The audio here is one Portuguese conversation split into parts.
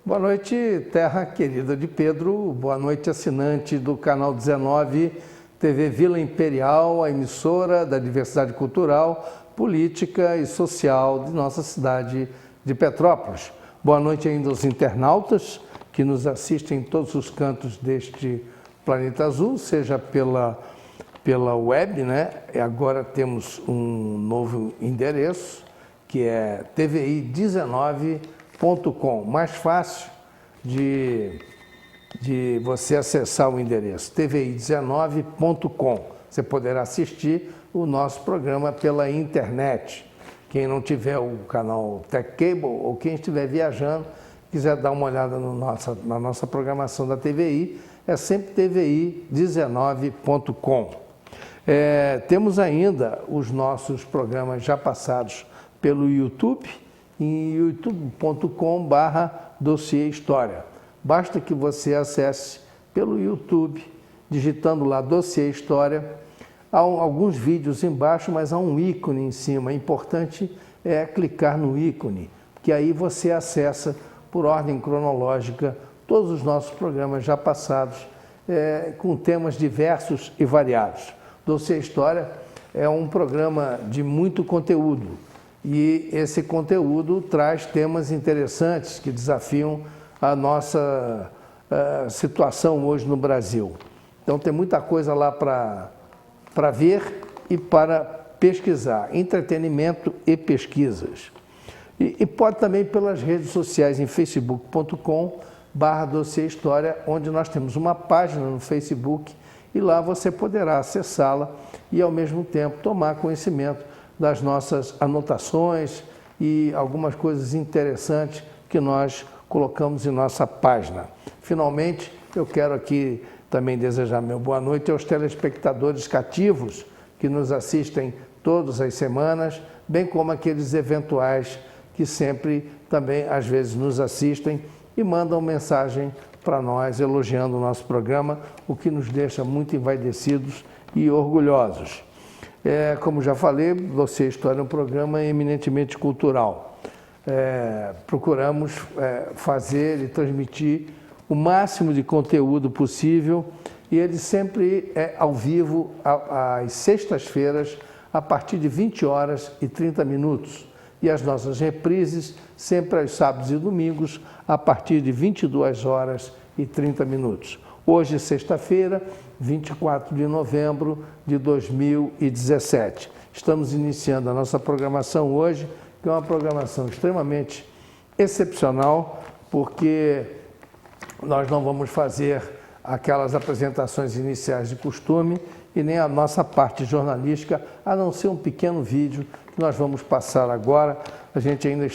Boa noite, terra querida de Pedro. Boa noite, assinante do canal 19, TV Vila Imperial, a emissora da diversidade cultural, política e social de nossa cidade de Petrópolis. Boa noite ainda aos internautas que nos assistem em todos os cantos deste planeta azul, seja pela web, né? E agora temos um novo endereço, que é tvi19.com. Mais fácil de você acessar o endereço, tvi19.com. Você poderá assistir o nosso programa pela internet. Quem não tiver o canal Tech Cable ou quem estiver viajando, quiser dar uma olhada na nossa programação da TVI, é sempre tvi19.com. Temos ainda os nossos programas já passados pelo YouTube, em youtube.com/Dossiê História. Basta que você acesse pelo YouTube, digitando lá Dossiê História. Há alguns vídeos embaixo, mas há um ícone em cima. É importante clicar no ícone, que aí você acessa por ordem cronológica todos os nossos programas já passados, com temas diversos e variados. Dossiê História é um programa de muito conteúdo e esse conteúdo traz temas interessantes que desafiam a nossa situação hoje no Brasil. Então tem muita coisa lá para ver e para pesquisar, entretenimento e pesquisas. E pode também pelas redes sociais em facebook.com/Dossiê História, onde nós temos uma página no Facebook e lá você poderá acessá-la e ao mesmo tempo tomar conhecimento das nossas anotações e algumas coisas interessantes que nós colocamos em nossa página. Finalmente, eu quero aqui também desejar meu boa noite aos telespectadores cativos que nos assistem todas as semanas, bem como aqueles eventuais que sempre também às vezes nos assistem e mandam mensagem para nós elogiando o nosso programa, o que nos deixa muito envaidecidos e orgulhosos. Como já falei, Dossiê História é um programa eminentemente cultural. Procuramos fazer e transmitir o máximo de conteúdo possível e ele sempre é ao vivo às sextas-feiras a partir de 20 horas e 30 minutos e as nossas reprises sempre aos sábados e domingos a partir de 22 horas e 30 minutos. Hoje, sexta-feira, 24 de novembro de 2017. Estamos iniciando a nossa programação hoje, que é uma programação extremamente excepcional, porque nós não vamos fazer aquelas apresentações iniciais de costume e nem a nossa parte jornalística, a não ser um pequeno vídeo que nós vamos passar agora. A gente ainda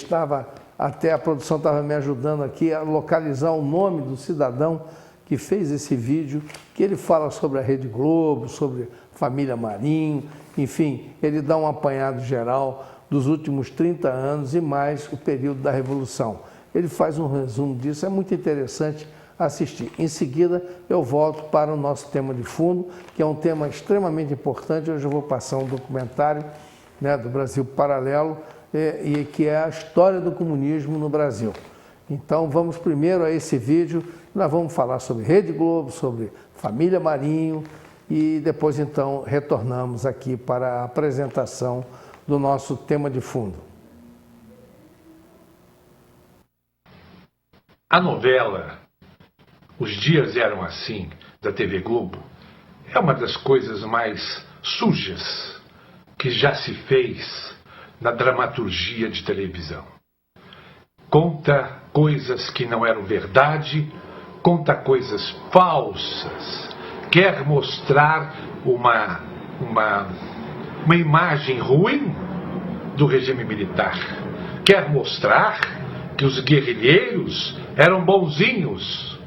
até a produção estava me ajudando aqui a localizar o nome do cidadão que fez esse vídeo, que ele fala sobre a Rede Globo, sobre família Marinho, enfim, ele dá um apanhado geral dos últimos 30 anos e mais o período da Revolução. Ele faz um resumo disso, é muito interessante assistir. Em seguida, eu volto para o nosso tema de fundo, que é um tema extremamente importante. Hoje eu vou passar um documentário, né, do Brasil Paralelo, e que é a história do comunismo no Brasil. Então, vamos primeiro a esse vídeo. Nós vamos falar sobre Rede Globo, sobre família Marinho e depois, então, retornamos aqui para a apresentação do nosso tema de fundo. A novela Os Dias Eram Assim, da TV Globo, é uma das coisas mais sujas que já se fez na dramaturgia de televisão. Conta coisas que não eram verdade, conta coisas falsas, quer mostrar uma imagem ruim do regime militar, quer mostrar que os guerrilheiros eram bonzinhos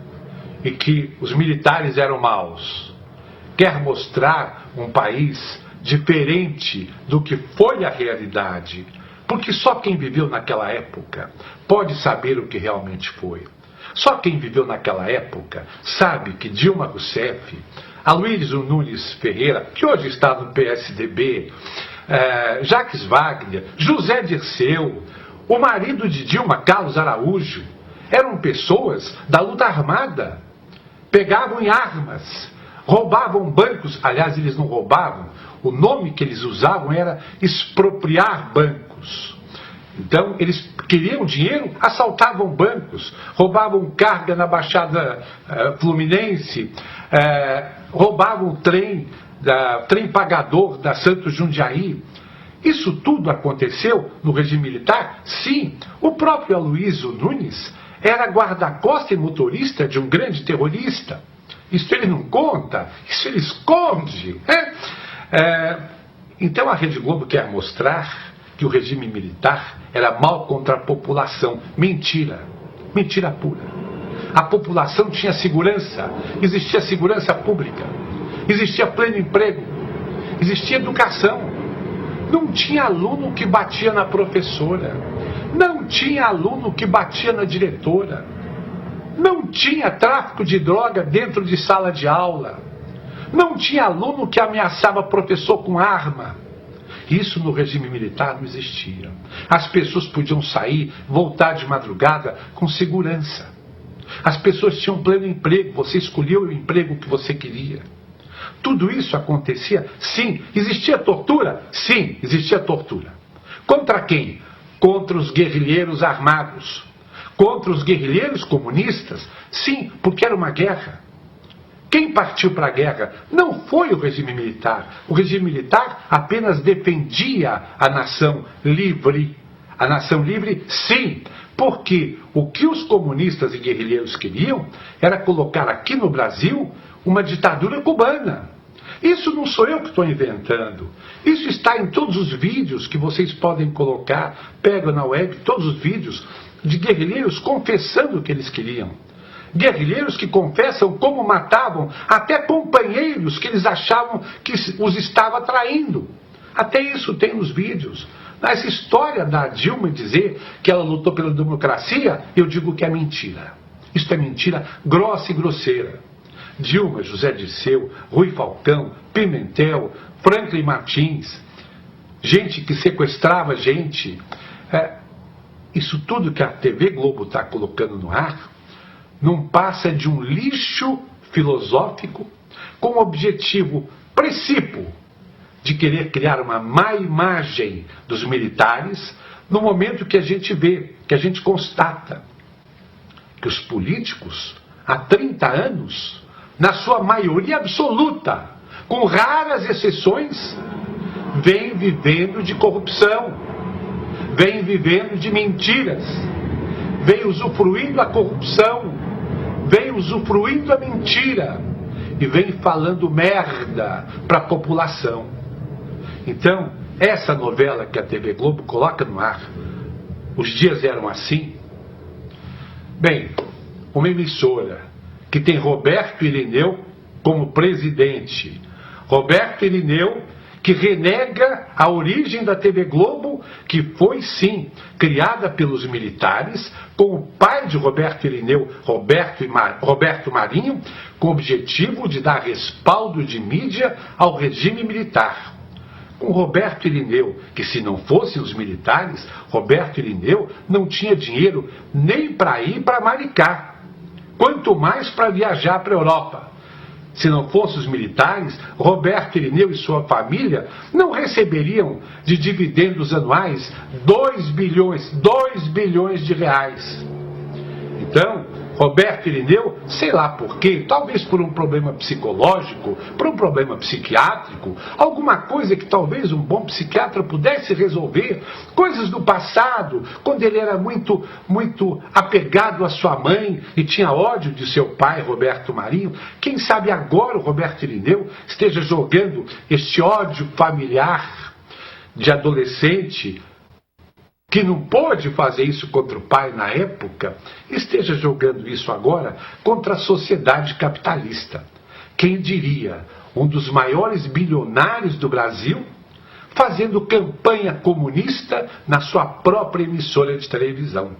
e que os militares eram maus, quer mostrar um país diferente do que foi a realidade, porque só quem viveu naquela época pode saber o que realmente foi. Só quem viveu naquela época sabe que Dilma Rousseff, Aloysio Nunes Ferreira, que hoje está no PSDB, Jacques Wagner, José Dirceu, o marido de Dilma, Carlos Araújo, eram pessoas da luta armada. Pegavam em armas, roubavam bancos. Aliás, eles não roubavam. O nome que eles usavam era expropriar bancos. Então, eles queriam dinheiro, assaltavam bancos, roubavam carga na Baixada Fluminense, roubavam o trem pagador da Santos Jundiaí. Isso tudo aconteceu no regime militar? Sim. O próprio Aloysio Nunes era guarda-costas e motorista de um grande terrorista. Isso ele não conta, isso ele esconde. Então a Rede Globo quer mostrar que o regime militar era mal contra a população. Mentira. Mentira pura. A população tinha segurança, existia segurança pública, existia pleno emprego, existia educação. Não tinha aluno que batia na professora, não tinha aluno que batia na diretora, não tinha tráfico de droga dentro de sala de aula, não tinha aluno que ameaçava professor com arma. Isso no regime militar não existia. As pessoas podiam sair, voltar de madrugada com segurança. As pessoas tinham pleno emprego, você escolheu o emprego que você queria. Tudo isso acontecia? Sim. Existia tortura? Sim, existia tortura. Contra quem? Contra os guerrilheiros armados. Contra os guerrilheiros comunistas? Sim, porque era uma guerra. Quem partiu para a guerra não foi o regime militar. O regime militar apenas defendia a nação livre. A nação livre, sim, porque o que os comunistas e guerrilheiros queriam era colocar aqui no Brasil uma ditadura cubana. Isso não sou eu que estou inventando. Isso está em todos os vídeos que vocês podem colocar. Pega na web todos os vídeos de guerrilheiros confessando o que eles queriam. Guerrilheiros que confessam como matavam até companheiros que eles achavam que os estava traindo. Até isso tem nos vídeos. Essa história da Dilma dizer que ela lutou pela democracia, eu digo que é mentira. Isso é mentira grossa e grosseira. Dilma, José Dirceu, Rui Falcão, Pimentel, Franklin Martins, gente que sequestrava gente. Isso tudo que a TV Globo está colocando no ar não passa de um lixo filosófico com o objetivo principal de querer criar uma má imagem dos militares no momento que a gente vê, que a gente constata que os políticos, há 30 anos, na sua maioria absoluta, com raras exceções, vêm vivendo de corrupção, vêm vivendo de mentiras, vêm usufruindo a corrupção, vêm usufruindo a mentira e vêm falando merda para a população. Então, essa novela que a TV Globo coloca no ar, Os Dias Eram Assim, bem, uma emissora que tem Roberto Irineu como presidente. Roberto Irineu, que renega a origem da TV Globo, que foi, sim, criada pelos militares, com o pai de Roberto Irineu, Roberto Marinho, com o objetivo de dar respaldo de mídia ao regime militar. Com Roberto Irineu, que se não fossem os militares, Roberto Irineu não tinha dinheiro nem para ir para Maricá, quanto mais para viajar para a Europa. Se não fossem os militares, Roberto Irineu e sua família não receberiam de dividendos anuais 2 bilhões de reais. Então, Roberto Irineu, sei lá por quê, talvez por um problema psicológico, por um problema psiquiátrico, alguma coisa que talvez um bom psiquiatra pudesse resolver, coisas do passado, quando ele era muito apegado à sua mãe e tinha ódio de seu pai, Roberto Marinho. Quem sabe agora o Roberto Irineu esteja jogando este ódio familiar de adolescente, que não pôde fazer isso contra o pai na época, esteja jogando isso agora contra a sociedade capitalista. Quem diria, um dos maiores bilionários do Brasil, fazendo campanha comunista na sua própria emissora de televisão.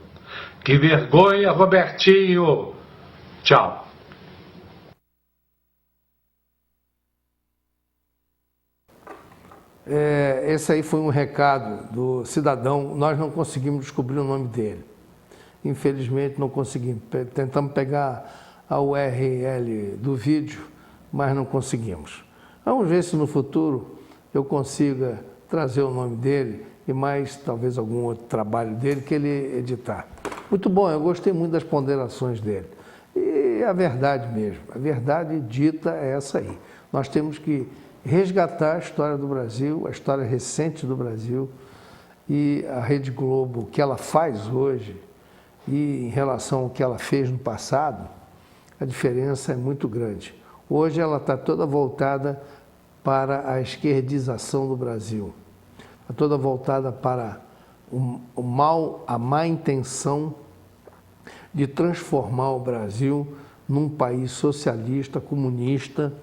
Que vergonha, Robertinho! Tchau. Esse aí foi um recado do cidadão, nós não conseguimos descobrir o nome dele. infelizmente não conseguimos. Tentamos pegar a URL do vídeo, mas não conseguimos. Vamos ver se no futuro eu consiga trazer o nome dele e mais talvez algum outro trabalho dele que ele editar. Muito bom, eu gostei muito das ponderações dele. E é a verdade mesmo, a verdade dita é essa aí. Nós temos que resgatar a história do Brasil, a história recente do Brasil, e a Rede Globo, o que ela faz hoje, e em relação ao que ela fez no passado, a diferença é muito grande. Hoje ela está toda voltada para a esquerdização do Brasil, está toda voltada para o mal, a má intenção de transformar o Brasil num país socialista, comunista,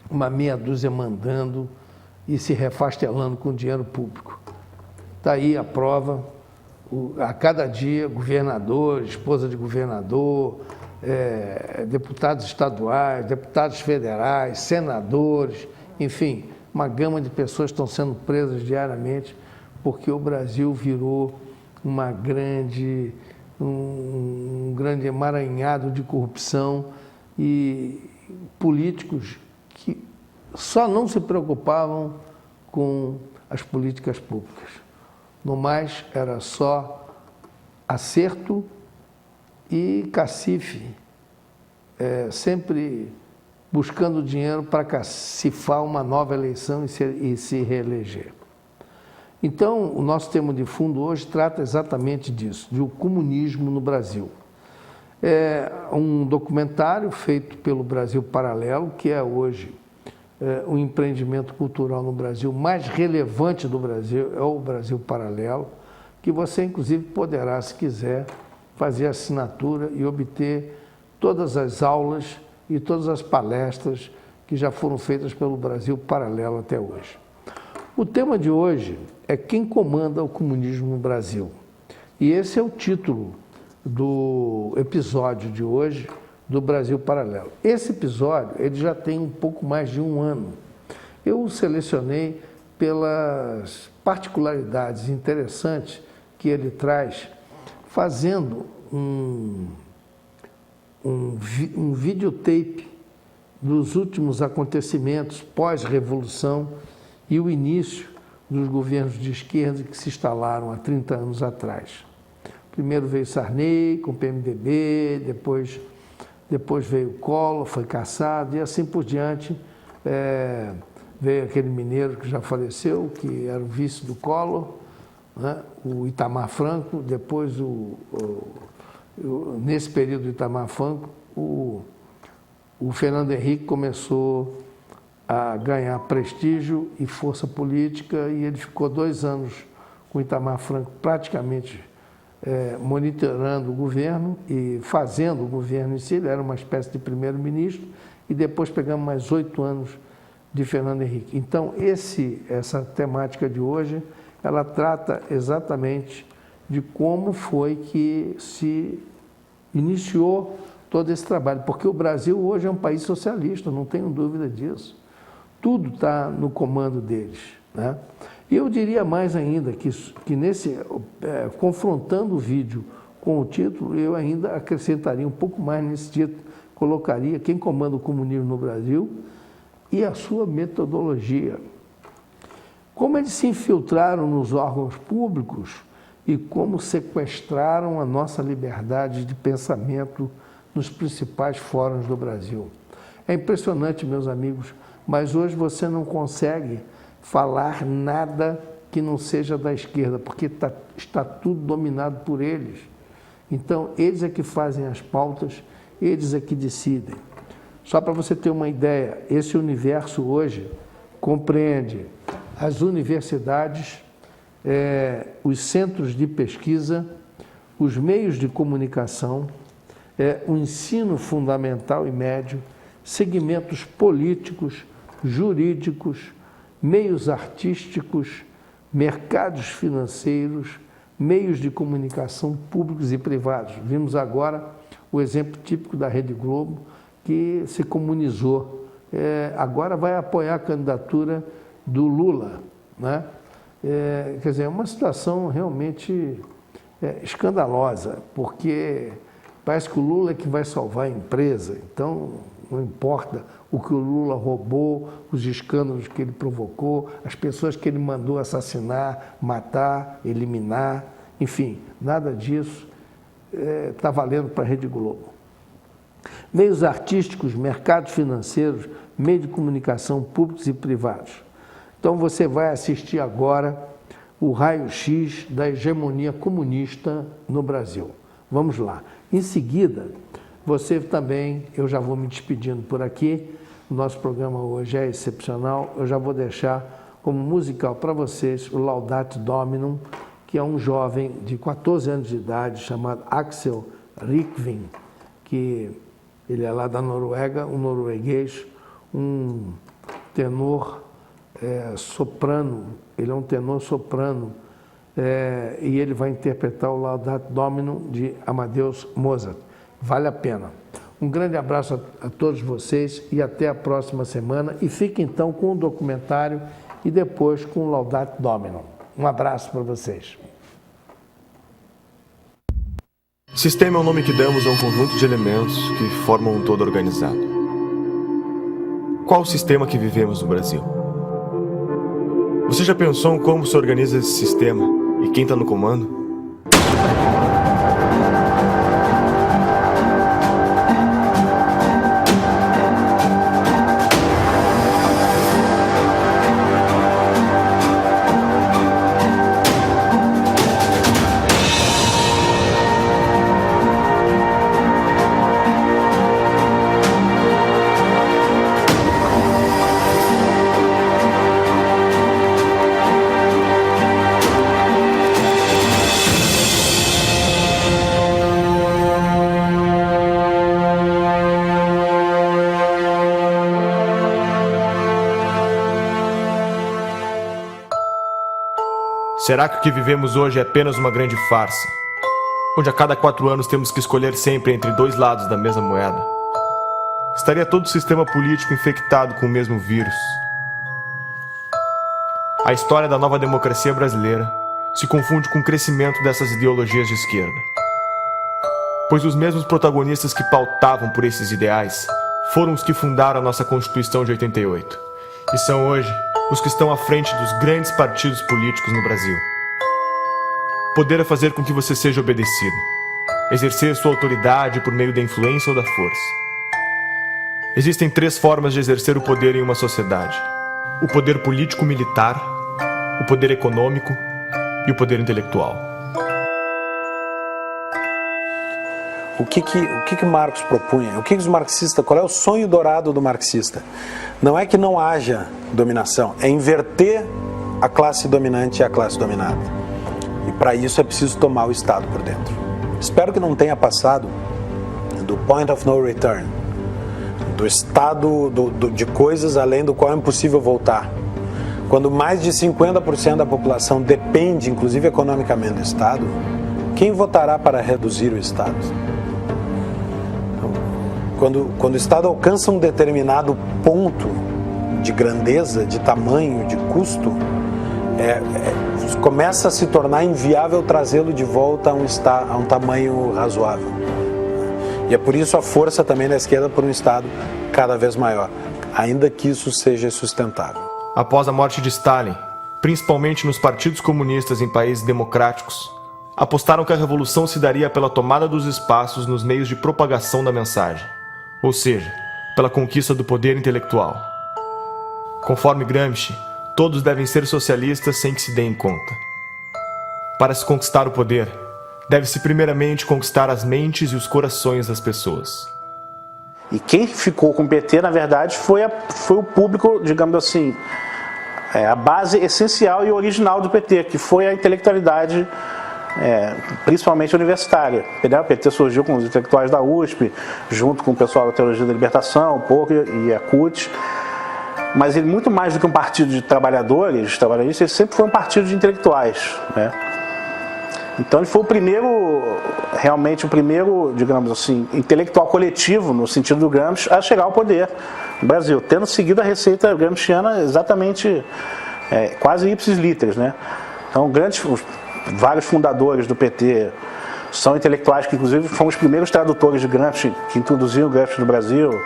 uma meia dúzia mandando e se refastelando com dinheiro público. Está aí a prova, a cada dia, governador, esposa de governador, deputados estaduais, deputados federais, senadores, enfim, uma gama de pessoas estão sendo presas diariamente porque o Brasil virou um grande emaranhado de corrupção e políticos que só não se preocupavam com as políticas públicas. No mais, era só acerto e cacife, sempre buscando dinheiro para cacifar uma nova eleição e se reeleger. Então, o nosso tema de fundo hoje trata exatamente disso, do comunismo no Brasil. É um documentário feito pelo Brasil Paralelo, que é hoje o empreendimento cultural no Brasil mais relevante do Brasil, é o Brasil Paralelo, que você, inclusive, poderá, se quiser, fazer assinatura e obter todas as aulas e todas as palestras que já foram feitas pelo Brasil Paralelo até hoje. O tema de hoje é quem comanda o comunismo no Brasil. E esse é o título do episódio de hoje do Brasil Paralelo. Esse episódio ele já tem um pouco mais de um ano. Eu o selecionei pelas particularidades interessantes que ele traz, fazendo um videotape dos últimos acontecimentos pós-revolução e o início dos governos de esquerda que se instalaram há 30 anos atrás. Primeiro veio Sarney com o PMDB, depois veio Collor, foi cassado e assim por diante. Veio aquele mineiro que já faleceu, que era o vice do Collor, né? O Itamar Franco, depois nesse período do Itamar Franco, o Fernando Henrique começou a ganhar prestígio e força política e ele ficou 2 anos com o Itamar Franco praticamente monitorando o governo e fazendo o governo em si. Ele era uma espécie de primeiro-ministro e depois pegamos mais 8 anos de Fernando Henrique. Então, essa temática de hoje, ela trata exatamente de como foi que se iniciou todo esse trabalho, porque o Brasil hoje é um país socialista, não tenho dúvida disso. Tudo está no comando deles, né? E eu diria mais ainda que confrontando o vídeo com o título, eu ainda acrescentaria um pouco mais nesse título, colocaria quem comanda o comunismo no Brasil e a sua metodologia. Como eles se infiltraram nos órgãos públicos e como sequestraram a nossa liberdade de pensamento nos principais fóruns do Brasil. É impressionante, meus amigos, mas hoje você não consegue falar nada que não seja da esquerda, porque está tudo dominado por eles. Então, eles é que fazem as pautas, eles é que decidem. Só para você ter uma ideia, esse universo hoje compreende as universidades, os centros de pesquisa, os meios de comunicação, o ensino fundamental e médio, segmentos políticos, jurídicos, meios artísticos, mercados financeiros, meios de comunicação públicos e privados. Vimos agora o exemplo típico da Rede Globo, que se comunizou. Agora vai apoiar a candidatura do Lula, né? Quer dizer, é uma situação realmente escandalosa, porque parece que o Lula é que vai salvar a empresa, então não importa o que o Lula roubou, os escândalos que ele provocou, as pessoas que ele mandou assassinar, matar, eliminar, enfim, nada disso está valendo para a Rede Globo. Meios artísticos, mercados financeiros, meios de comunicação públicos e privados. Então você vai assistir agora o raio-x da hegemonia comunista no Brasil. Vamos lá. Em seguida, você também, eu já vou me despedindo por aqui, o nosso programa hoje é excepcional, eu já vou deixar como musical para vocês o Laudate Dominum, que é um jovem de 14 anos de idade chamado Axel Rikvin, que ele é lá da Noruega, um norueguês, um tenor soprano, ele é um tenor soprano, e ele vai interpretar o Laudate Dominum de Amadeus Mozart. Vale a pena. Um grande abraço a todos vocês e até a próxima semana. E fique então com o documentário e depois com o Laudate Dominum. Um abraço para vocês. Sistema é o nome que damos a um conjunto de elementos que formam um todo organizado. Qual o sistema que vivemos no Brasil? Você já pensou em como se organiza esse sistema e quem está no comando? Será que o que vivemos hoje é apenas uma grande farsa, onde a cada 4 anos temos que escolher sempre entre 2 lados da mesma moeda? Estaria todo o sistema político infectado com o mesmo vírus? A história da nova democracia brasileira se confunde com o crescimento dessas ideologias de esquerda. Pois os mesmos protagonistas que pautavam por esses ideais foram os que fundaram a nossa Constituição de 88, e são hoje os que estão à frente dos grandes partidos políticos no Brasil. Poder é fazer com que você seja obedecido, exercer sua autoridade por meio da influência ou da força. Existem 3 formas de exercer o poder em uma sociedade: o poder político-militar, o poder econômico e o poder intelectual. O que Marx propunha? O que os marxistas, qual é o sonho dourado do marxista? Não é que não haja dominação, é inverter a classe dominante e a classe dominada. E para isso é preciso tomar o Estado por dentro. Espero que não tenha passado do point of no return, do estado de coisas além do qual é impossível voltar. Quando mais de 50% da população depende, inclusive economicamente, do Estado, quem votará para reduzir o Estado? Quando o Estado alcança um determinado ponto de grandeza, de tamanho, de custo, começa a se tornar inviável trazê-lo de volta a um tamanho razoável. E é por isso a força também da esquerda por um Estado cada vez maior, ainda que isso seja sustentável. Após a morte de Stalin, principalmente nos partidos comunistas em países democráticos, apostaram que a revolução se daria pela tomada dos espaços nos meios de propagação da mensagem, ou seja, pela conquista do poder intelectual. Conforme Gramsci, todos devem ser socialistas sem que se deem conta. Para se conquistar o poder, deve-se primeiramente conquistar as mentes e os corações das pessoas. E quem ficou com o PT, na verdade, foi o público, digamos assim, a base essencial e original do PT, que foi a intelectualidade, principalmente universitária. O PT surgiu com os intelectuais da USP, junto com o pessoal da Teologia da Libertação, um pouco, e a CUT. Mas ele, muito mais do que um partido de trabalhadores, ele sempre foi um partido de intelectuais, né? Então ele foi realmente o primeiro, digamos assim, intelectual coletivo, no sentido do Gramsci, a chegar ao poder no Brasil, tendo seguido a receita gramsciana exatamente, quase ipsis literis, né? Então vários fundadores do PT são intelectuais que, inclusive, foram os primeiros tradutores de Gramsci, que introduziram o Gramsci no Brasil.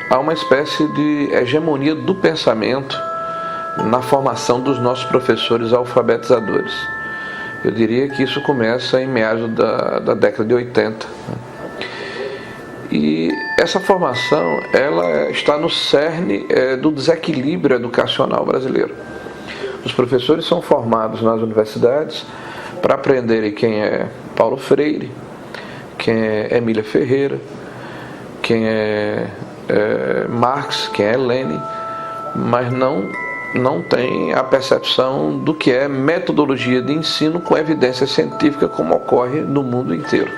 Há uma espécie de hegemonia do pensamento na formação dos nossos professores alfabetizadores. Eu diria que isso começa em meados da década de 80. E essa formação, ela está no cerne do desequilíbrio educacional brasileiro. Os professores são formados nas universidades para aprenderem quem é Paulo Freire, quem é Emília Ferreira, quem é Marx, quem é Lenin, mas não tem a percepção do que é metodologia de ensino com evidência científica, como ocorre no mundo inteiro.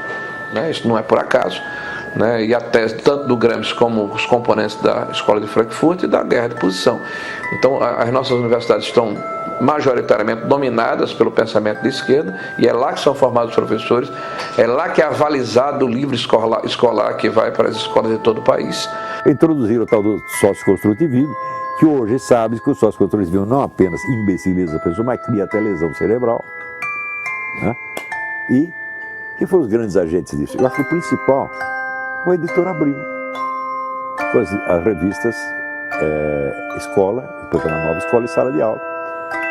Isso não é por acaso. E a tese tanto do Gramsci como os componentes da Escola de Frankfurt e da guerra de posição. Então, as nossas universidades estão majoritariamente dominadas pelo pensamento de esquerda, e é lá que são formados os professores, é lá que é avalizado o livro escolar que vai para as escolas de todo o país. Introduziram o tal do sócio-construtivismo, que hoje sabe que o sócio-construtivismo não apenas imbeciliza a pessoa, mas cria até lesão cerebral. E que foram os grandes agentes disso? Eu acho que o principal foi a editora Abril, com as revistas Escola, depois a Nova Escola e Sala de Aula,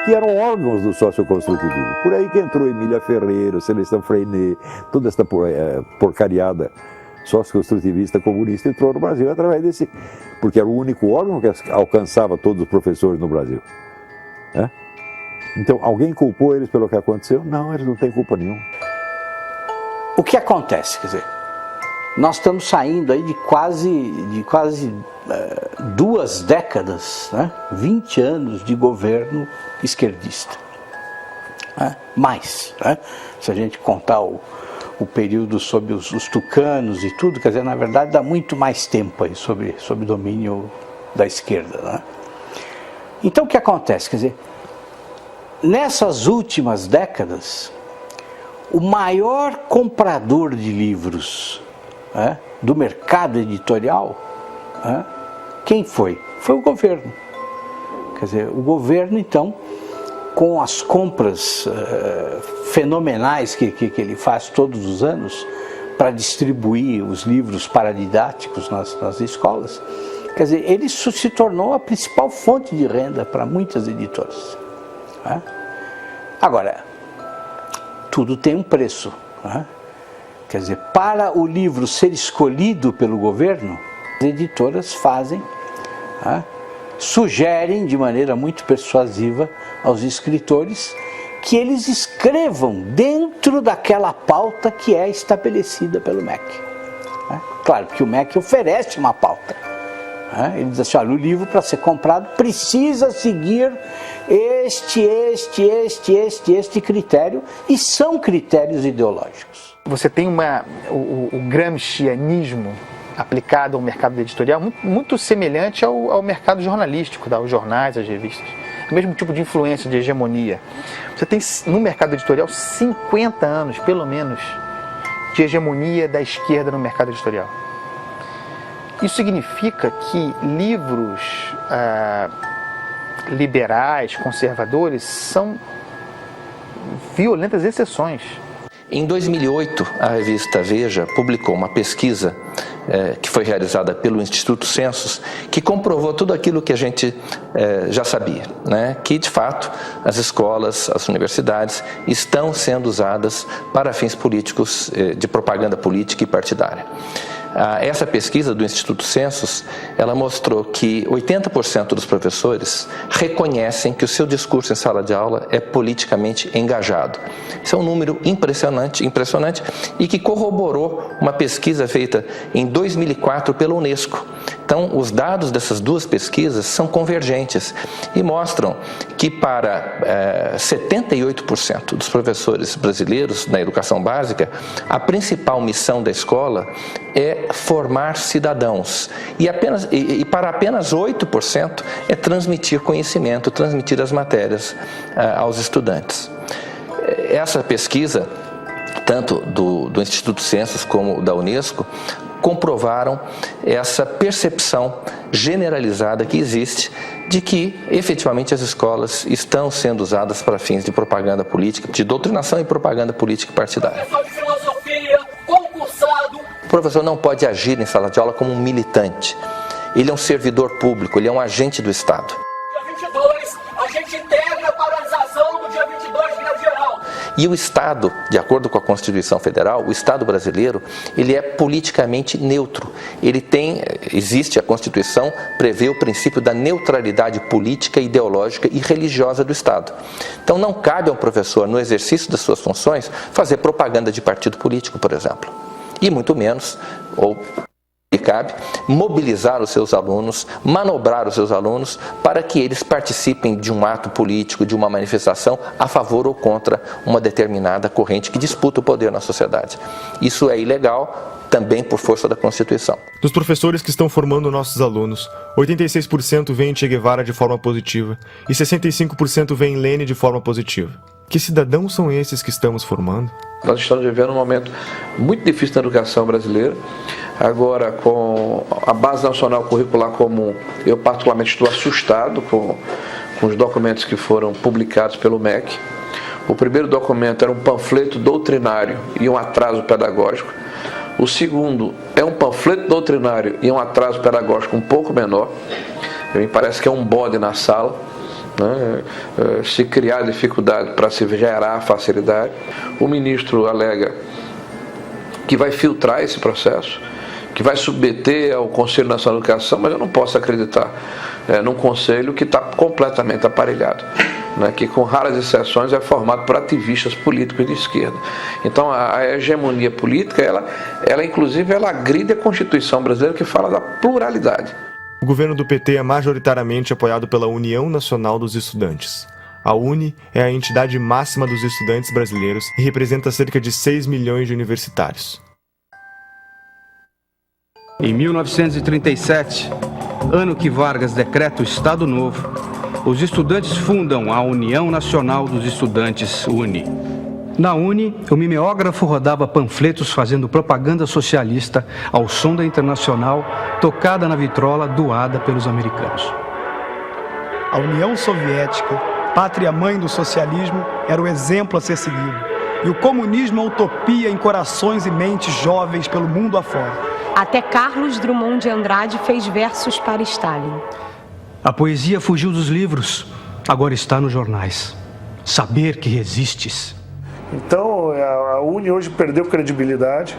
que eram órgãos do socioconstrutivismo. Por aí que entrou Emília Ferreira, Celestino Freinet, toda essa porcariada socioconstrutivista comunista entrou no Brasil através desse, porque era o único órgão que alcançava todos os professores no Brasil. Então, alguém culpou eles pelo que aconteceu? Não, eles não têm culpa nenhuma. O que acontece? Quer dizer, nós estamos saindo aí de quase 2 décadas, 20 anos de governo esquerdista. Mais, se a gente contar o período sob os tucanos e tudo, quer dizer, na verdade dá muito mais tempo aí sob domínio da esquerda. Então o que acontece? Quer dizer, nessas últimas décadas, o maior comprador de livros do mercado editorial, quem foi? Foi o governo. Quer dizer, o governo, então, com as compras fenomenais que ele faz todos os anos para distribuir os livros paradidáticos nas escolas, quer dizer, ele se tornou a principal fonte de renda para muitas editoras. Agora, tudo tem um preço. Quer dizer, para o livro ser escolhido pelo governo, as editoras fazem, sugerem de maneira muito persuasiva aos escritores que eles escrevam dentro daquela pauta que é estabelecida pelo MEC. Claro que o MEC oferece uma pauta. Ele diz assim, olha, o livro para ser comprado precisa seguir este critério, e são critérios ideológicos. Você tem o gramscianismo aplicado ao mercado editorial muito semelhante ao mercado jornalístico, aos jornais, às revistas. O mesmo tipo de influência, de hegemonia. Você tem no mercado editorial 50 anos, pelo menos, de hegemonia da esquerda no mercado editorial. Isso significa que livros liberais, conservadores, são violentas exceções. Em 2008, a revista Veja publicou uma pesquisa que foi realizada pelo Instituto Census, que comprovou tudo aquilo que a gente já sabia, que de fato as escolas, as universidades estão sendo usadas para fins políticos, de propaganda política e partidária. Essa pesquisa do Instituto Census, ela mostrou que 80% dos professores reconhecem que o seu discurso em sala de aula é politicamente engajado. Isso é um número impressionante e que corroborou uma pesquisa feita em 2004 pela Unesco. Então, os dados dessas duas pesquisas são convergentes e mostram que para 78% dos professores brasileiros na educação básica, a principal missão da escola é formar cidadãos. E para apenas 8% é transmitir conhecimento, transmitir as matérias aos estudantes. Essa pesquisa, tanto do Instituto Census como da Unesco, comprovaram essa percepção generalizada que existe de que efetivamente as escolas estão sendo usadas para fins de propaganda política, de doutrinação e propaganda política partidária. O professor não pode agir em sala de aula como um militante. Ele é um servidor público, ele é um agente do Estado. Dia 22, a gente integra a paralisação do dia 22 de geral. E o Estado, de acordo com a Constituição Federal, o Estado brasileiro, ele é politicamente neutro. Existe a Constituição, prevê o princípio da neutralidade política, ideológica e religiosa do Estado. Então não cabe ao professor, no exercício das suas funções, fazer propaganda de partido político, por exemplo. E muito menos, cabe mobilizar os seus alunos, manobrar os seus alunos para que eles participem de um ato político, de uma manifestação a favor ou contra uma determinada corrente que disputa o poder na sociedade. Isso é ilegal, também por força da Constituição. Dos professores que estão formando nossos alunos, 86% veem Che Guevara de forma positiva e 65% veem Lênin de forma positiva. Que cidadãos são esses que estamos formando? Nós estamos vivendo um momento muito difícil na educação brasileira. Agora, com a Base Nacional Curricular Comum, eu particularmente estou assustado com os documentos que foram publicados pelo MEC. O primeiro documento era um panfleto doutrinário e um atraso pedagógico. O segundo é um panfleto doutrinário e um atraso pedagógico um pouco menor. Me parece que é um bode na sala. Se criar dificuldade para se gerar facilidade. O ministro alega que vai filtrar esse processo, que vai submeter ao Conselho Nacional de Educação, mas eu não posso acreditar num conselho que está completamente aparelhado, que com raras exceções é formado por ativistas políticos de esquerda. Então a hegemonia política, ela inclusive agride a Constituição brasileira, que fala da pluralidade. O governo do PT é majoritariamente apoiado pela União Nacional dos Estudantes. A UNE é a entidade máxima dos estudantes brasileiros e representa cerca de 6 milhões de universitários. Em 1937, ano que Vargas decreta o Estado Novo, os estudantes fundam a União Nacional dos Estudantes, UNE. Na UNE, o mimeógrafo rodava panfletos fazendo propaganda socialista ao som da Internacional, tocada na vitrola doada pelos americanos. A União Soviética, pátria-mãe do socialismo, era o exemplo a ser seguido. E o comunismo é utopia em corações e mentes jovens pelo mundo afora. Até Carlos Drummond de Andrade fez versos para Stalin. A poesia fugiu dos livros, agora está nos jornais. Saber que resistes. Então, a UNE hoje perdeu credibilidade,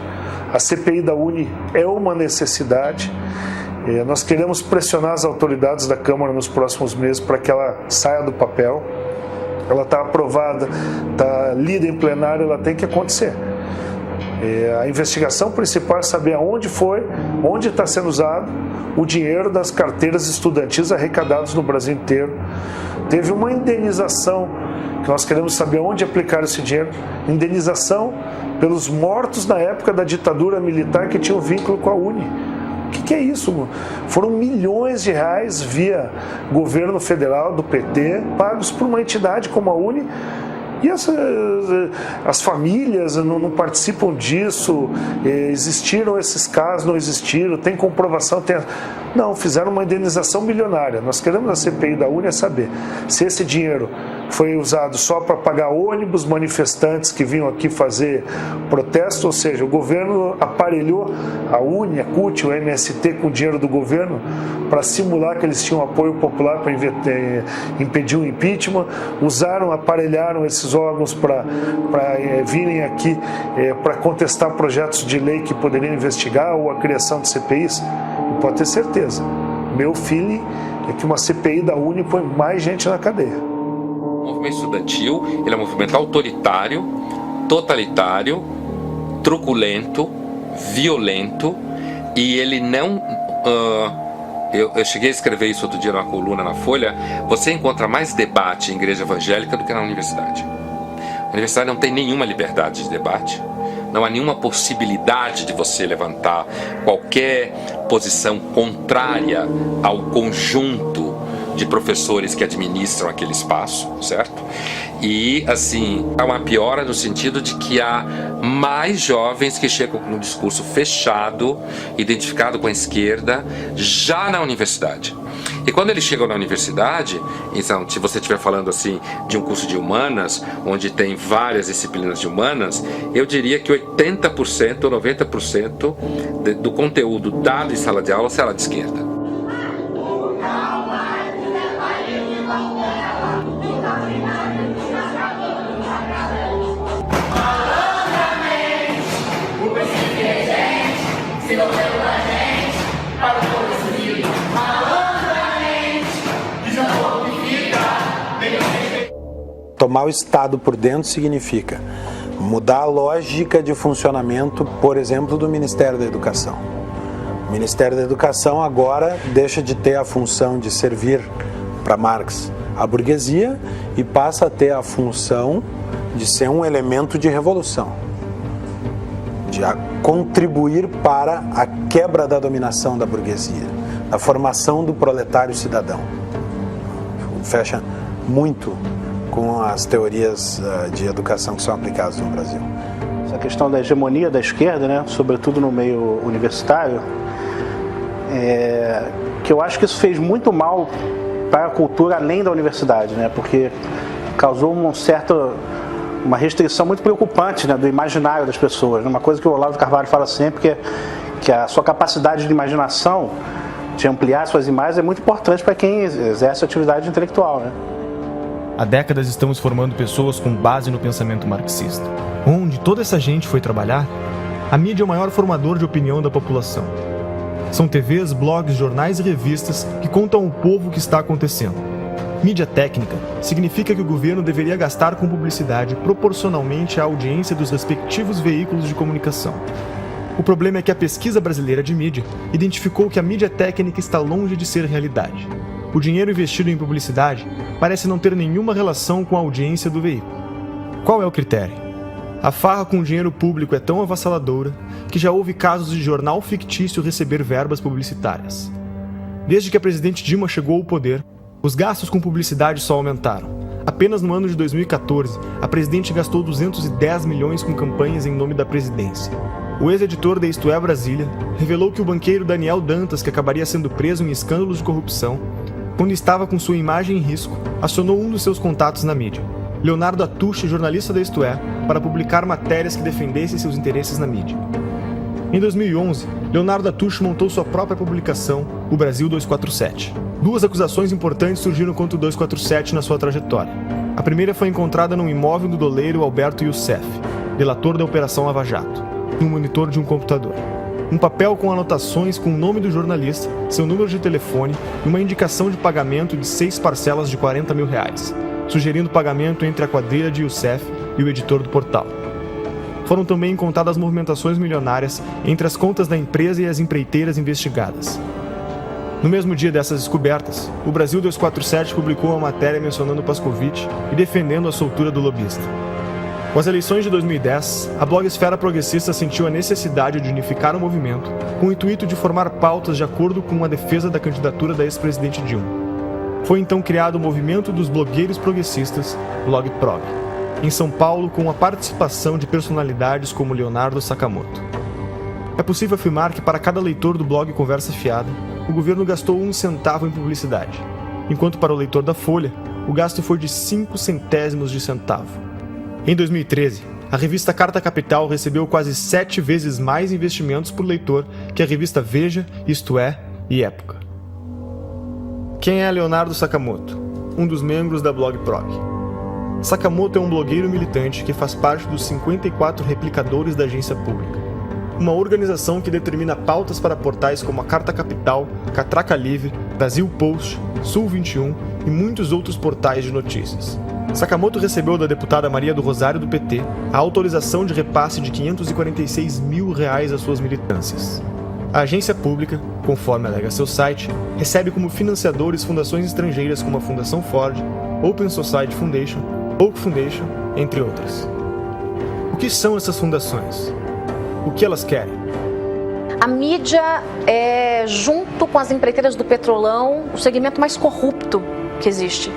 a CPI da UNE é uma necessidade. Nós queremos pressionar as autoridades da Câmara nos próximos meses para que ela saia do papel. Ela está aprovada, está lida em plenário, ela tem que acontecer. A investigação principal é saber aonde foi, onde está sendo usado o dinheiro das carteiras estudantis arrecadadas no Brasil inteiro. Teve uma indenização, que nós queremos saber onde aplicar esse dinheiro, indenização pelos mortos na época da ditadura militar que tinham vínculo com a UNE. O que é isso? Foram milhões de reais via governo federal do PT, pagos por uma entidade como a UNE, e as famílias não participam disso. Existiram esses casos, não existiram, tem comprovação, não, fizeram uma indenização milionária. Nós queremos na CPI da UNE saber se esse dinheiro foi usado só para pagar ônibus, manifestantes que vinham aqui fazer protesto, ou seja, o governo aparelhou a UNE, a CUT, o MST com o dinheiro do governo para simular que eles tinham apoio popular para impedir o impeachment, aparelharam esses órgãos para virem aqui para contestar projetos de lei que poderiam investigar ou a criação de CPIs. E pode ter certeza, meu feeling é que uma CPI da UNE põe mais gente na cadeia. O movimento estudantil, ele é um movimento autoritário, totalitário, truculento, violento, e ele não... Eu cheguei a escrever isso outro dia numa coluna na Folha. Você encontra mais debate em igreja evangélica do que na universidade. A universidade não tem nenhuma liberdade de debate, não há nenhuma possibilidade de você levantar qualquer posição contrária ao conjunto de professores que administram aquele espaço, certo? E, assim, há uma piora no sentido de que há mais jovens que chegam com um discurso fechado, identificado com a esquerda, já na universidade. E quando eles chegam na universidade, então, se você estiver falando assim de um curso de humanas, onde tem várias disciplinas de humanas, eu diria que 80% ou 90% do conteúdo dado em sala de aula será de esquerda. Tomar o Estado por dentro significa mudar a lógica de funcionamento, por exemplo, do Ministério da Educação. O Ministério da Educação agora deixa de ter a função de servir para Marx a burguesia e passa a ter a função de ser um elemento de revolução, de contribuir para a quebra da dominação da burguesia, a formação do proletário cidadão. Fecha muito com as teorias de educação que são aplicadas no Brasil. Essa questão da hegemonia da esquerda, né, sobretudo no meio universitário, que eu acho que isso fez muito mal para a cultura além da universidade, né, porque causou uma restrição muito preocupante, né, do imaginário das pessoas. Uma coisa que o Olavo de Carvalho fala sempre, que a sua capacidade de imaginação, de ampliar suas imagens, é muito importante para quem exerce atividade intelectual, né? Há décadas estamos formando pessoas com base no pensamento marxista. Onde toda essa gente foi trabalhar, a mídia é o maior formador de opinião da população. São TVs, blogs, jornais e revistas que contam ao povo o que está acontecendo. Mídia técnica significa que o governo deveria gastar com publicidade proporcionalmente à audiência dos respectivos veículos de comunicação. O problema é que a pesquisa brasileira de mídia identificou que a mídia técnica está longe de ser realidade. O dinheiro investido em publicidade parece não ter nenhuma relação com a audiência do veículo. Qual é o critério? A farra com o dinheiro público é tão avassaladora que já houve casos de jornal fictício receber verbas publicitárias. Desde que a presidente Dilma chegou ao poder, os gastos com publicidade só aumentaram. Apenas no ano de 2014, a presidente gastou 210 milhões com campanhas em nome da presidência. O ex-editor da Isto É Brasília revelou que o banqueiro Daniel Dantas, que acabaria sendo preso em escândalos de corrupção, quando estava com sua imagem em risco, acionou um dos seus contatos na mídia, Leonardo Atush, jornalista da Isto É, para publicar matérias que defendessem seus interesses na mídia. Em 2011, Leonardo Atush montou sua própria publicação, o Brasil 247. Duas acusações importantes surgiram contra o 247 na sua trajetória. A primeira foi encontrada num imóvel do doleiro Alberto Youssef, delator da Operação Lava Jato, no monitor de um computador. Um papel com anotações com o nome do jornalista, seu número de telefone e uma indicação de pagamento de 6 parcelas de R$40 mil, sugerindo pagamento entre a quadrilha de Youssef e o editor do portal. Foram também encontradas movimentações milionárias entre as contas da empresa e as empreiteiras investigadas. No mesmo dia dessas descobertas, o Brasil 247 publicou uma matéria mencionando Pascovitch e defendendo a soltura do lobista. Com as eleições de 2010, a blogosfera progressista sentiu a necessidade de unificar o movimento com o intuito de formar pautas de acordo com a defesa da candidatura da ex-presidente Dilma. Foi então criado o movimento dos blogueiros progressistas, Blog Prog, em São Paulo, com a participação de personalidades como Leonardo Sakamoto. É possível afirmar que para cada leitor do blog Conversa Fiada, o governo gastou 1 centavo em publicidade, enquanto para o leitor da Folha, o gasto foi de 5 centésimos de centavo. Em 2013, a revista Carta Capital recebeu quase 7 vezes mais investimentos por leitor que a revista Veja, Isto É e Época. Quem é Leonardo Sakamoto? Um dos membros da Blog Prog. Sakamoto é um blogueiro militante que faz parte dos 54 replicadores da Agência Pública, uma organização que determina pautas para portais como a Carta Capital, Catraca Livre, Brasil Post, Sul 21 e muitos outros portais de notícias. Sakamoto recebeu da deputada Maria do Rosário do PT a autorização de repasse de R$546 mil às suas militâncias. A agência pública, conforme alega seu site, recebe como financiadores fundações estrangeiras como a Fundação Ford, Open Society Foundation, Oak Foundation, entre outras. O que são essas fundações? O que elas querem? A mídia é, junto com as empreiteiras do petrolão, o segmento mais corrupto que existe.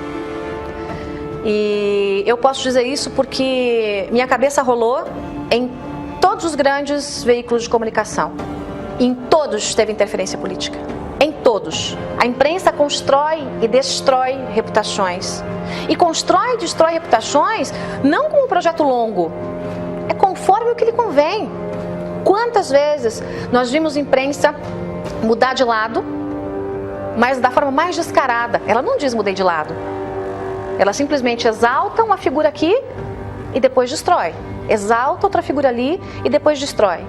E eu posso dizer isso porque minha cabeça rolou em todos os grandes veículos de comunicação. Em todos teve interferência política. Em todos. A imprensa constrói e destrói reputações. E constrói e destrói reputações não com um projeto longo. É conforme o que lhe convém. Quantas vezes nós vimos imprensa mudar de lado, mas da forma mais descarada. Ela não diz mudei de lado. Ela simplesmente exalta uma figura aqui e depois destrói. Exalta outra figura ali e depois destrói.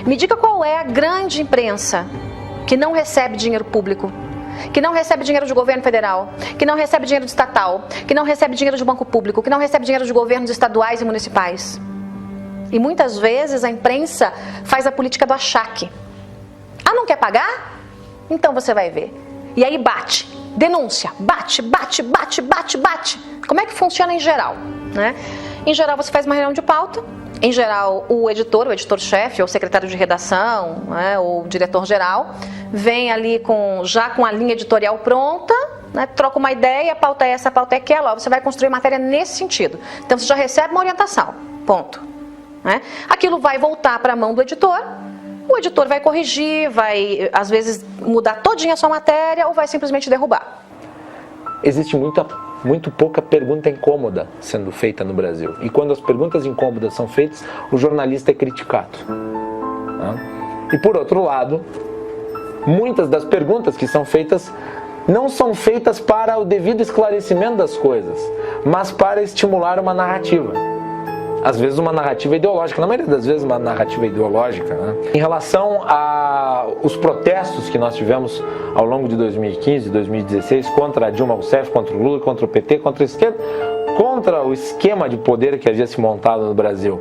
Me diga qual é a grande imprensa que não recebe dinheiro público, que não recebe dinheiro de governo federal, que não recebe dinheiro de estatal, que não recebe dinheiro de banco público, que não recebe dinheiro de governos estaduais e municipais. E muitas vezes a imprensa faz a política do achaque. Ah, não quer pagar? Então você vai ver. E aí bate, denúncia, bate. Como é que funciona em geral, né? Em geral você faz uma reunião de pauta. Em geral, o editor-chefe, ou secretário de redação, né, ou diretor-geral, vem ali já com a linha editorial pronta, né, troca uma ideia, a pauta é essa, a pauta é aquela, você vai construir matéria nesse sentido. Então você já recebe uma orientação, ponto. Né? Aquilo vai voltar para a mão do editor, o editor vai corrigir, vai às vezes mudar todinha a sua matéria ou vai simplesmente derrubar. Existe muito pouca pergunta incômoda sendo feita no Brasil. E quando as perguntas incômodas são feitas, o jornalista é criticado. E por outro lado, muitas das perguntas que são feitas não são feitas para o devido esclarecimento das coisas, mas para estimular uma narrativa. Às vezes uma narrativa ideológica, na maioria das vezes uma narrativa ideológica. Né? Em relação aos protestos que nós tivemos ao longo de 2015 e 2016 contra a Dilma Rousseff, contra o Lula, contra o PT, contra a esquerda, contra o esquema de poder que havia se montado no Brasil.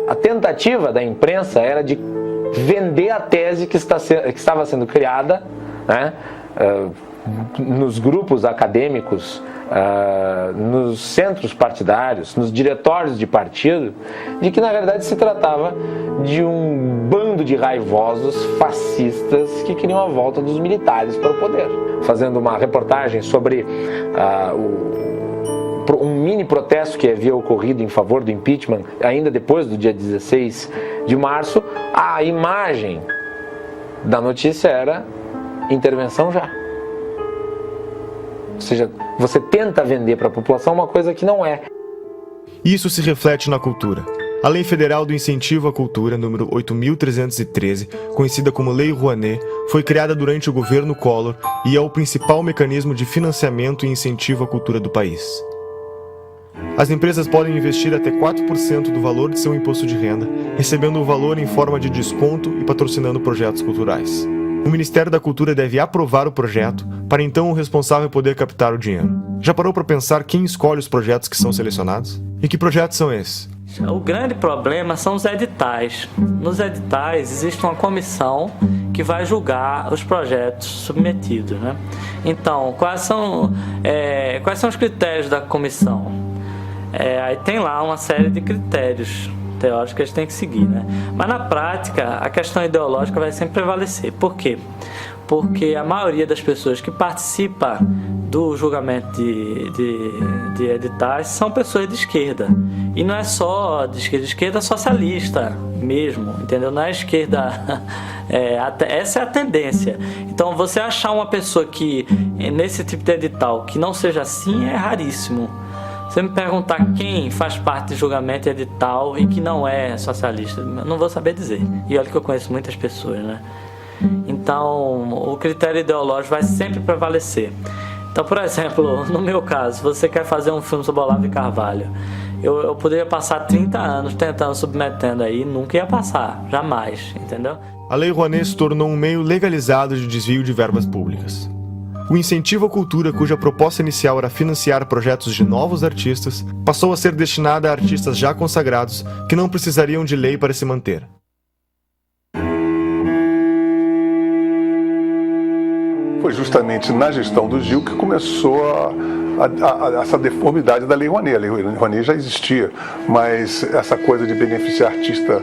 A tentativa da imprensa era de vender a tese que estava sendo criada, né, nos grupos acadêmicos, nos centros partidários, nos diretórios de partido, de que na verdade se tratava de um bando de raivosos fascistas que queriam a volta dos militares para o poder. Fazendo uma reportagem sobre um mini protesto que havia ocorrido em favor do impeachment, ainda depois do dia 16 de março, a imagem da notícia era intervenção já. Ou seja, você tenta vender para a população uma coisa que não é. Isso se reflete na cultura. A Lei Federal do Incentivo à Cultura, número 8.313, conhecida como Lei Rouanet, foi criada durante o governo Collor e é o principal mecanismo de financiamento e incentivo à cultura do país. As empresas podem investir até 4% do valor de seu imposto de renda, recebendo o valor em forma de desconto e patrocinando projetos culturais. O Ministério da Cultura deve aprovar o projeto, para então o responsável poder captar o dinheiro. Já parou para pensar quem escolhe os projetos que são selecionados? E que projetos são esses? O grande problema são os editais. Nos editais existe uma comissão que vai julgar os projetos submetidos, né? Então, quais são os critérios da comissão? Aí tem lá uma série de critérios teóricos que eles têm que seguir, né? Mas na prática, a questão ideológica vai sempre prevalecer. Por quê? Porque a maioria das pessoas que participa do julgamento de editais são pessoas de esquerda. E não é só de esquerda socialista mesmo, entendeu? Não é esquerda... essa é a tendência. Então, você achar uma pessoa que, nesse tipo de edital, que não seja assim, é raríssimo. Você me perguntar quem faz parte de julgamento edital e que não é socialista, eu não vou saber dizer. E olha que eu conheço muitas pessoas, né? Então, o critério ideológico vai sempre prevalecer. Então, por exemplo, no meu caso, você quer fazer um filme sobre Olavo de Carvalho. Eu poderia passar 30 anos tentando, submetendo aí, nunca ia passar, jamais, entendeu? A Lei Rouanet se tornou um meio legalizado de desvio de verbas públicas. O incentivo à cultura, cuja proposta inicial era financiar projetos de novos artistas, passou a ser destinada a artistas já consagrados que não precisariam de lei para se manter. Foi justamente na gestão do Gil que começou essa deformidade da Lei Rouanet. A Lei Rouanet já existia, mas essa coisa de beneficiar artista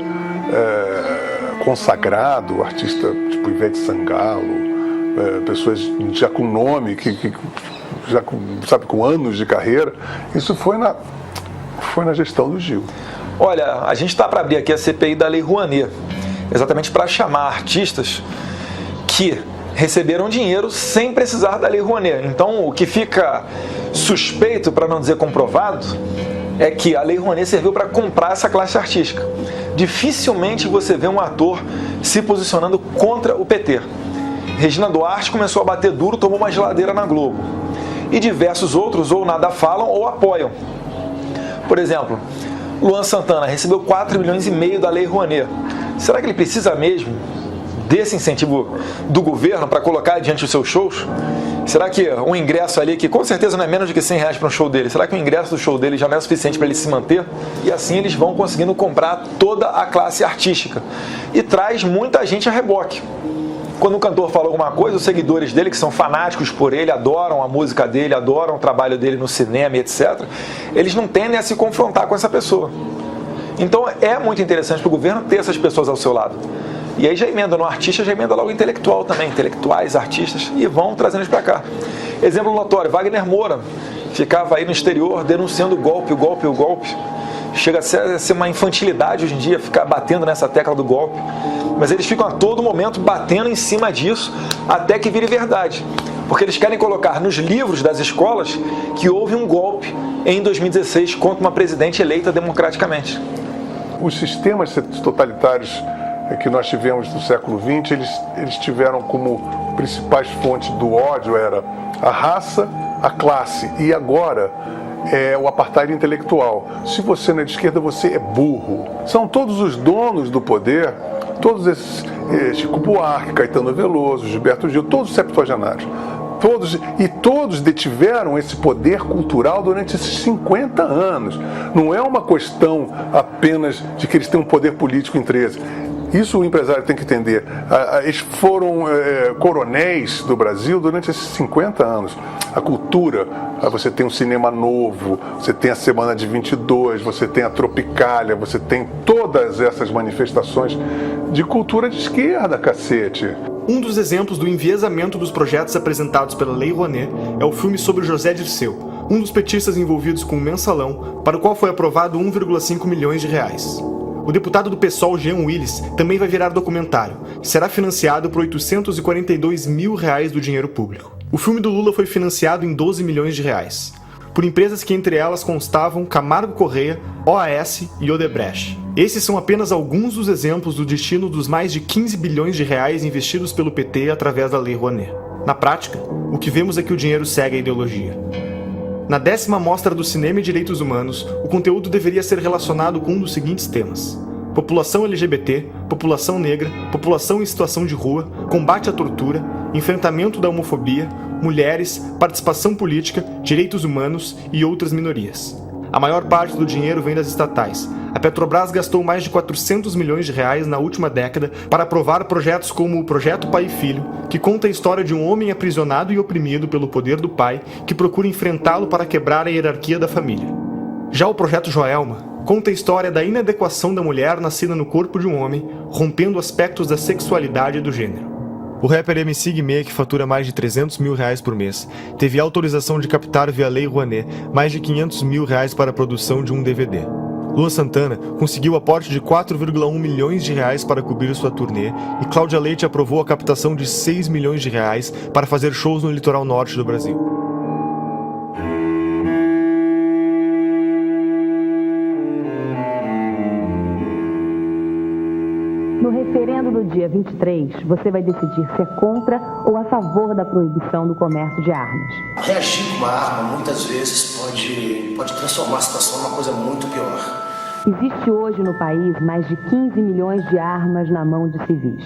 consagrado, artista tipo Ivete Sangalo, pessoas já com nome, já com anos de carreira. Isso foi na gestão do Gil. Olha, a gente está para abrir aqui a CPI da Lei Rouanet, exatamente para chamar artistas que receberam dinheiro sem precisar da Lei Rouanet. Então, o que fica suspeito, para não dizer comprovado, é que a Lei Rouanet serviu para comprar essa classe artística. Dificilmente você vê um ator se posicionando contra o PT. Regina Duarte começou a bater duro, tomou uma geladeira na Globo. E diversos outros ou nada falam ou apoiam. Por exemplo, Luan Santana recebeu 4,5 milhões da Lei Rouanet. Será que ele precisa mesmo desse incentivo do governo para colocar diante dos seus shows? Será que um ingresso ali, que com certeza não é menos de que R$100 para um show dele, será que o ingresso do show dele já não é suficiente para ele se manter? E assim eles vão conseguindo comprar toda a classe artística. E traz muita gente a reboque. Quando um cantor fala alguma coisa, os seguidores dele, que são fanáticos por ele, adoram a música dele, adoram o trabalho dele no cinema, etc., eles não tendem a se confrontar com essa pessoa. Então é muito interessante para o governo ter essas pessoas ao seu lado. E aí já emenda no artista, já emenda logo intelectual também, intelectuais, artistas, e vão trazendo eles para cá. Exemplo notório, Wagner Moura ficava aí no exterior denunciando o golpe. Chega a ser uma infantilidade hoje em dia ficar batendo nessa tecla do golpe. Mas eles ficam a todo momento batendo em cima disso até que vire verdade. Porque eles querem colocar nos livros das escolas que houve um golpe em 2016 contra uma presidente eleita democraticamente. Os sistemas totalitários que nós tivemos no século XX, eles tiveram como principais fontes do ódio era a raça, a classe e agora o apartheid intelectual. Se você não é de esquerda, você é burro. São todos os donos do poder, todos esses, Chico Buarque, Caetano Veloso, Gilberto Gil, todos os septuagenários. Todos detiveram esse poder cultural durante esses 50 anos. Não é uma questão apenas de que eles têm um poder político entre eles. Isso o empresário tem que entender. Eles foram coronéis do Brasil durante esses 50 anos. A cultura, você tem um cinema novo, você tem a Semana de 22, você tem a Tropicália, você tem todas essas manifestações de cultura de esquerda, cacete. Um dos exemplos do enviesamento dos projetos apresentados pela Lei Rouanet é o filme sobre José Dirceu, um dos petistas envolvidos com o Mensalão, para o qual foi aprovado R$1,5 milhões. O deputado do PSOL, Jean Willis, também vai virar documentário, que será financiado por R$842 mil do dinheiro público. O filme do Lula foi financiado em R$12 milhões, por empresas que entre elas constavam Camargo Corrêa, OAS e Odebrecht. Esses são apenas alguns dos exemplos do destino dos mais de R$15 bilhões investidos pelo PT através da Lei Rouanet. Na prática, o que vemos é que o dinheiro segue a ideologia. Na 10ª Mostra do Cinema e Direitos Humanos, o conteúdo deveria ser relacionado com um dos seguintes temas: população LGBT, população negra, população em situação de rua, combate à tortura, enfrentamento da homofobia, mulheres, participação política, direitos humanos e outras minorias. A maior parte do dinheiro vem das estatais. A Petrobras gastou mais de R$400 milhões na última década para aprovar projetos como o Projeto Pai e Filho, que conta a história de um homem aprisionado e oprimido pelo poder do pai, que procura enfrentá-lo para quebrar a hierarquia da família. Já o Projeto Joelma conta a história da inadequação da mulher nascida no corpo de um homem, rompendo aspectos da sexualidade e do gênero. O rapper MC Guimê, que fatura mais de R$300 mil por mês, teve autorização de captar via Lei Rouanet mais de R$500 mil para a produção de um DVD. Luan Santana conseguiu aporte de R$4,1 milhões para cobrir sua turnê e Cláudia Leite aprovou a captação de R$6 milhões para fazer shows no litoral norte do Brasil. No referendo do dia 23, você vai decidir se é contra ou a favor da proibição do comércio de armas. Reagir com uma arma, muitas vezes, pode transformar a situação numa coisa muito pior. Existe hoje no país mais de 15 milhões de armas na mão de civis.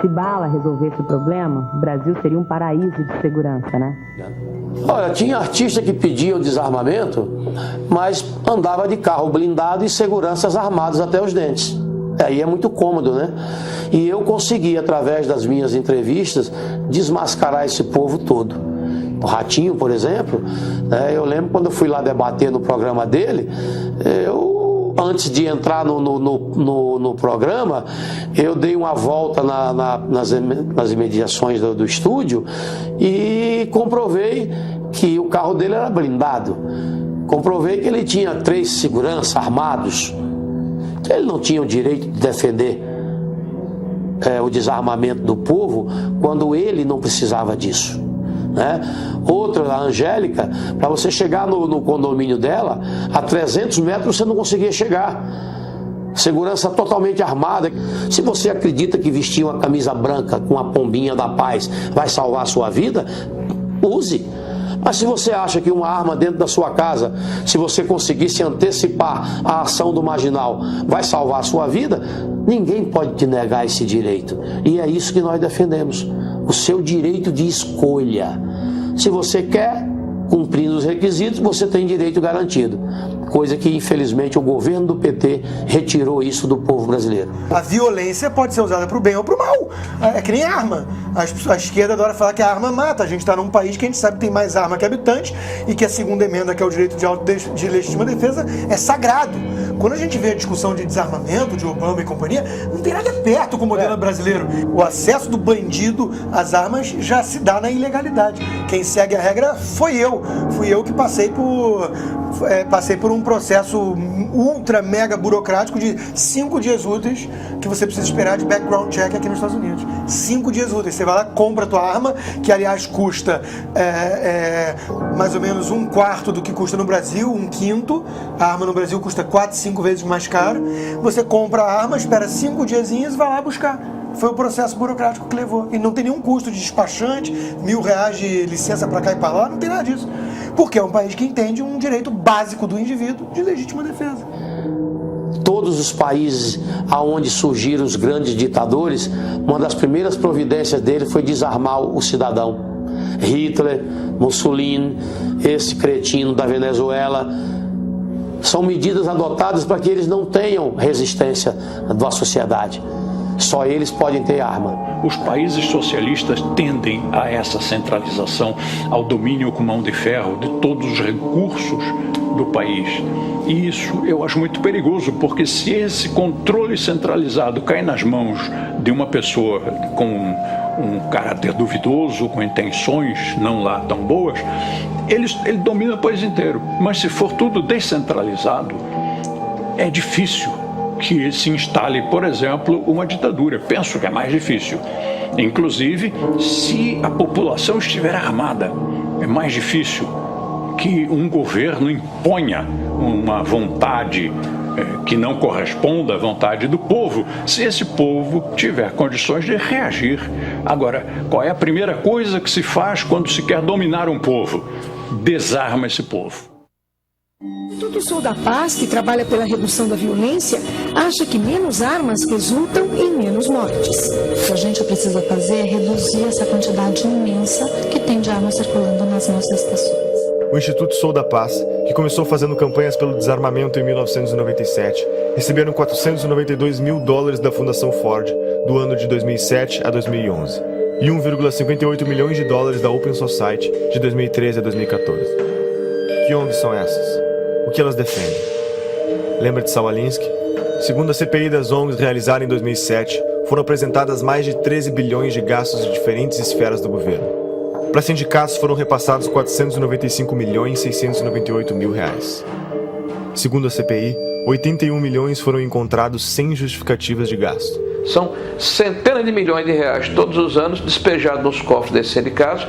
Se bala resolvesse o problema, o Brasil seria um paraíso de segurança, né? Olha, tinha artista que pedia o desarmamento, mas andava de carro blindado e seguranças armados até os dentes. Aí é muito cômodo, né? E eu consegui, através das minhas entrevistas, desmascarar esse povo todo. O Ratinho, por exemplo, eu lembro quando eu fui lá debater no programa dele, eu antes de entrar no programa, eu dei uma volta nas imediações do estúdio e comprovei que o carro dele era blindado. Comprovei que ele tinha 3 seguranças armados, que ele não tinha o direito de defender o desarmamento do povo quando ele não precisava disso, né? Outra, a Angélica, para você chegar no condomínio dela, a 300 metros você não conseguia chegar. Segurança totalmente armada. Se você acredita que vestir uma camisa branca com a pombinha da paz vai salvar a sua vida, use. Mas se você acha que uma arma dentro da sua casa, se você conseguisse antecipar a ação do marginal, vai salvar a sua vida, ninguém pode te negar esse direito. E é isso que nós defendemos, o seu direito de escolha. Se você quer, cumprindo os requisitos, você tem direito garantido. Coisa que, infelizmente, o governo do PT retirou isso do povo brasileiro. A violência pode ser usada para o bem ou para o mal. É que nem arma. A esquerda adora falar que a arma mata. A gente está num país que a gente sabe que tem mais arma que habitante e que a segunda emenda, que é o direito de legítima defesa, é sagrado. Quando a gente vê a discussão de desarmamento, de Obama e companhia, não tem nada perto com o modelo brasileiro. O acesso do bandido às armas já se dá na ilegalidade. Quem segue a regra fui eu. Fui eu que passei por um processo ultra mega burocrático de 5 dias úteis que você precisa esperar de background check aqui nos Estados Unidos. 5 dias úteis. Você vai lá, compra a tua arma, que aliás custa mais ou menos 1/4 do que custa no Brasil, 1/5. A arma no Brasil custa 4, 5 vezes mais caro. Você compra a arma, espera 5 diazinhos e vai lá buscar. Foi o processo burocrático que levou. E não tem nenhum custo de despachante, R$1.000 de licença para cá e para lá, não tem nada disso. Porque é um país que entende um direito básico do indivíduo de legítima defesa. Todos os países aonde surgiram os grandes ditadores, uma das primeiras providências dele foi desarmar o cidadão. Hitler, Mussolini, esse cretino da Venezuela. São medidas adotadas para que eles não tenham resistência da sociedade. Só eles podem ter arma. Os países socialistas tendem a essa centralização, ao domínio com mão de ferro de todos os recursos do país. E isso eu acho muito perigoso, porque se esse controle centralizado cai nas mãos de uma pessoa com um caráter duvidoso, com intenções não lá tão boas, ele domina o país inteiro. Mas se for tudo descentralizado, é difícil que se instale, por exemplo, uma ditadura. Penso que é mais difícil. Inclusive, se a população estiver armada, é mais difícil que um governo imponha uma vontade que não corresponda à vontade do povo, se esse povo tiver condições de reagir. Agora, qual é a primeira coisa que se faz quando se quer dominar um povo? Desarma esse povo. O Instituto Sou da Paz, que trabalha pela redução da violência, acha que menos armas resultam em menos mortes. O que a gente precisa fazer é reduzir essa quantidade imensa que tem de armas circulando nas nossas estações. O Instituto Sou da Paz, que começou fazendo campanhas pelo desarmamento em 1997, receberam $492 mil da Fundação Ford do ano de 2007 a 2011 e $1,58 milhões da Open Society de 2013 a 2014. Que ONGs são essas? O que elas defendem? Lembra de Saul Alinsky? Segundo a CPI das ONGs realizada em 2007, foram apresentadas mais de 13 bilhões de gastos de diferentes esferas do governo. Para sindicatos foram repassados R$495.698.000. Segundo a CPI, 81 milhões foram encontrados sem justificativas de gasto. São centenas de milhões de reais todos os anos despejados nos cofres desses sindicatos,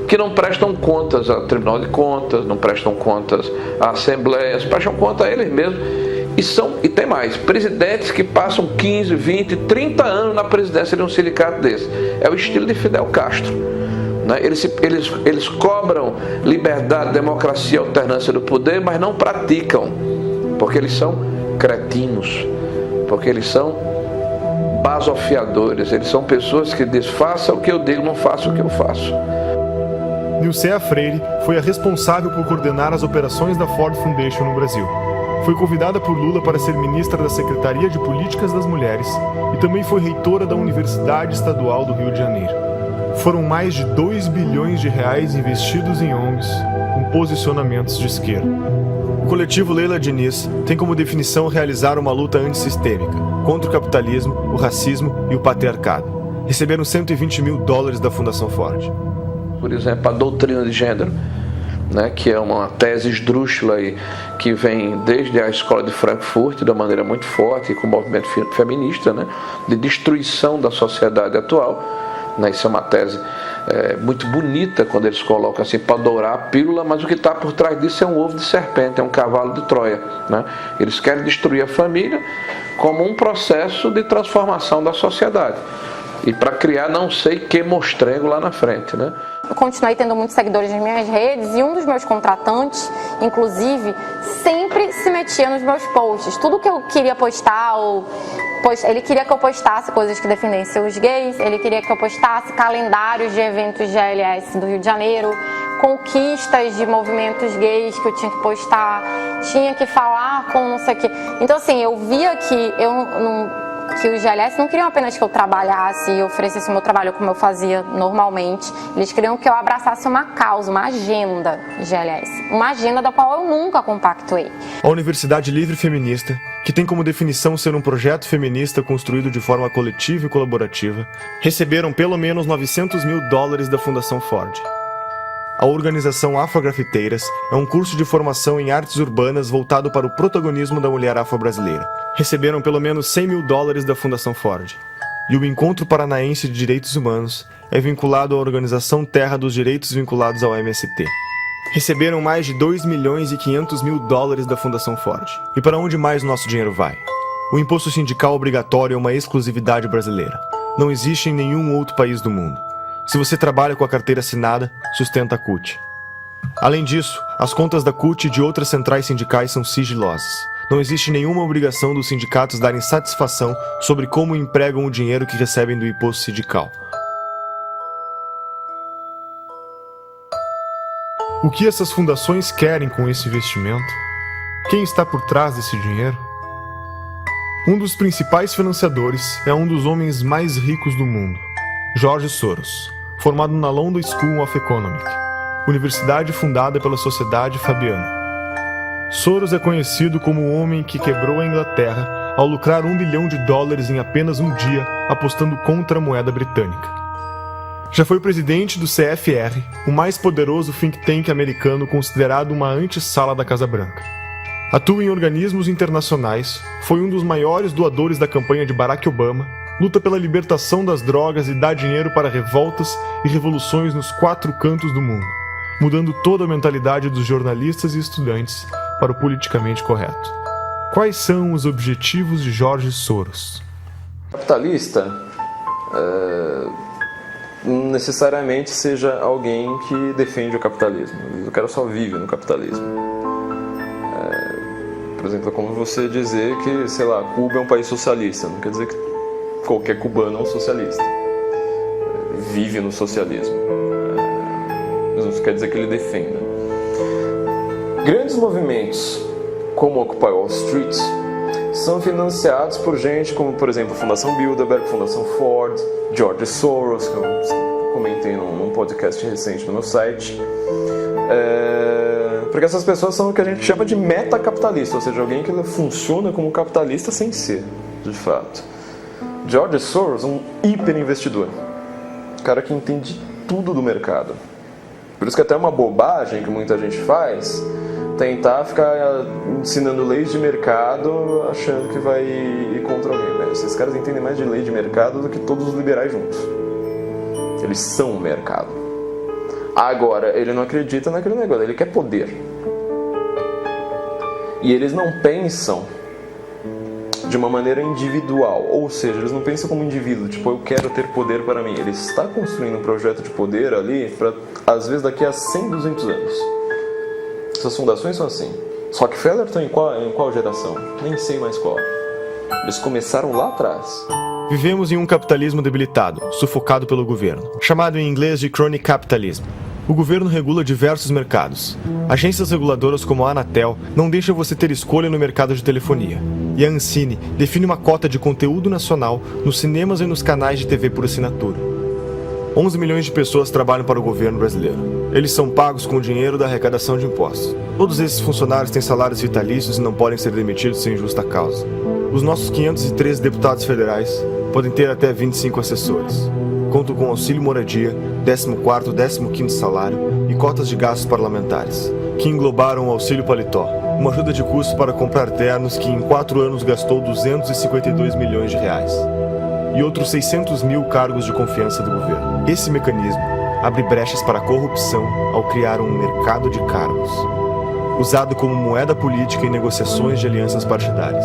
que não prestam contas ao Tribunal de Contas, não prestam contas à Assembleia, prestam conta a eles mesmos. E tem mais, presidentes que passam 15, 20, 30 anos na presidência de um sindicato desse. É o estilo de Fidel Castro. Né? Eles cobram liberdade, democracia, alternância do poder, mas não praticam, porque eles são cretinos, porque eles são basofiadores, eles são pessoas que dizem, faça o que eu digo, não faça o que eu faço. Nilceia Freire foi a responsável por coordenar as operações da Ford Foundation no Brasil. Foi convidada por Lula para ser ministra da Secretaria de Políticas das Mulheres e também foi reitora da Universidade Estadual do Rio de Janeiro. Foram mais de 2 bilhões de reais investidos em ONGs com posicionamentos de esquerda. O coletivo Leila Diniz tem como definição realizar uma luta antissistêmica contra o capitalismo, o racismo e o patriarcado. Receberam $120 mil da Fundação Ford. Por exemplo, a doutrina de gênero, né, que é uma tese esdrúxula aí, que vem desde a escola de Frankfurt, de uma maneira muito forte, com o movimento feminista, né, de destruição da sociedade atual. Né, isso é uma tese muito bonita quando eles colocam assim, para dourar a pílula, mas o que está por trás disso é um ovo de serpente, é um cavalo de Troia. Né? Eles querem destruir a família como um processo de transformação da sociedade. E para criar não sei que mostrengo lá na frente, né? Eu continuei tendo muitos seguidores nas minhas redes e um dos meus contratantes, inclusive, sempre se metia nos meus posts. Tudo que eu queria postar, ele queria que eu postasse coisas que defendessem os gays, ele queria que eu postasse calendários de eventos de GLS do Rio de Janeiro, conquistas de movimentos gays que eu tinha que postar, tinha que falar com não sei o quê. Então, assim, eu via que que os GLS não queriam apenas que eu trabalhasse e oferecesse o meu trabalho como eu fazia normalmente. Eles queriam que eu abraçasse uma causa, uma agenda GLS. Uma agenda da qual eu nunca compactuei. A Universidade Livre Feminista, que tem como definição ser um projeto feminista construído de forma coletiva e colaborativa, receberam pelo menos $900 mil da Fundação Ford. A organização Afrografiteiras é um curso de formação em artes urbanas voltado para o protagonismo da mulher afro-brasileira. Receberam pelo menos $100 mil da Fundação Ford. E o Encontro Paranaense de Direitos Humanos é vinculado à organização Terra dos Direitos vinculados ao MST. Receberam mais de $2.500.000 da Fundação Ford. E para onde mais nosso dinheiro vai? O imposto sindical obrigatório é uma exclusividade brasileira. Não existe em nenhum outro país do mundo. Se você trabalha com a carteira assinada, sustenta a CUT. Além disso, as contas da CUT e de outras centrais sindicais são sigilosas. Não existe nenhuma obrigação dos sindicatos darem satisfação sobre como empregam o dinheiro que recebem do imposto sindical. O que essas fundações querem com esse investimento? Quem está por trás desse dinheiro? Um dos principais financiadores é um dos homens mais ricos do mundo, George Soros, formado na London School of Economics, universidade fundada pela Sociedade Fabiana. Soros é conhecido como o homem que quebrou a Inglaterra ao lucrar $1 bilhão em apenas um dia, apostando contra a moeda britânica. Já foi presidente do CFR, o mais poderoso think tank americano considerado uma antessala da Casa Branca. Atua em organismos internacionais, foi um dos maiores doadores da campanha de Barack Obama, luta pela libertação das drogas e dá dinheiro para revoltas e revoluções nos 4 cantos do mundo, mudando toda a mentalidade dos jornalistas e estudantes para o politicamente correto. Quais são os objetivos de George Soros? Capitalista não necessariamente seja alguém que defende o capitalismo. O cara só vive no capitalismo. Por exemplo, é como você dizer que, sei lá, Cuba é um país socialista. Não quer dizer que qualquer cubano é um socialista. Vive no socialismo. Mas não quer dizer que ele defenda. Grandes movimentos como Occupy Wall Street são financiados por gente como, por exemplo, a Fundação Bilderberg, Fundação Ford, George Soros, que eu comentei num podcast recente no meu site. Porque essas pessoas são o que a gente chama de metacapitalista, ou seja, alguém que funciona como capitalista sem ser, de fato. George Soros é um hiperinvestidor, um cara que entende tudo do mercado. Por isso que até é uma bobagem que muita gente faz, tentar ficar ensinando leis de mercado achando que vai ir contra alguém. Né? Esses caras entendem mais de lei de mercado do que todos os liberais juntos. Eles são o mercado. Agora, ele não acredita naquele negócio, ele quer poder. E eles não pensam de uma maneira individual, ou seja, eles não pensam como indivíduo, tipo, eu quero ter poder para mim. Ele está construindo um projeto de poder ali para, às vezes, daqui a 100, 200 anos. Essas fundações são assim. Rockefeller está em qual geração? Nem sei mais qual. Eles começaram lá atrás. Vivemos em um capitalismo debilitado, sufocado pelo governo, chamado em inglês de crony capitalism. O governo regula diversos mercados. Agências reguladoras como a Anatel não deixam você ter escolha no mercado de telefonia. E a Ancine define uma cota de conteúdo nacional nos cinemas e nos canais de TV por assinatura. 11 milhões de pessoas trabalham para o governo brasileiro. Eles são pagos com o dinheiro da arrecadação de impostos. Todos esses funcionários têm salários vitalícios e não podem ser demitidos sem justa causa. Os nossos 513 deputados federais podem ter até 25 assessores. Contam com auxílio moradia, 14º, 15º salário e cotas de gastos parlamentares, que englobaram o auxílio paletó, uma ajuda de custo para comprar ternos que em 4 anos gastou 252 milhões de reais. E outros 600 mil cargos de confiança do governo. Esse mecanismo abre brechas para a corrupção ao criar um mercado de cargos, usado como moeda política em negociações de alianças partidárias.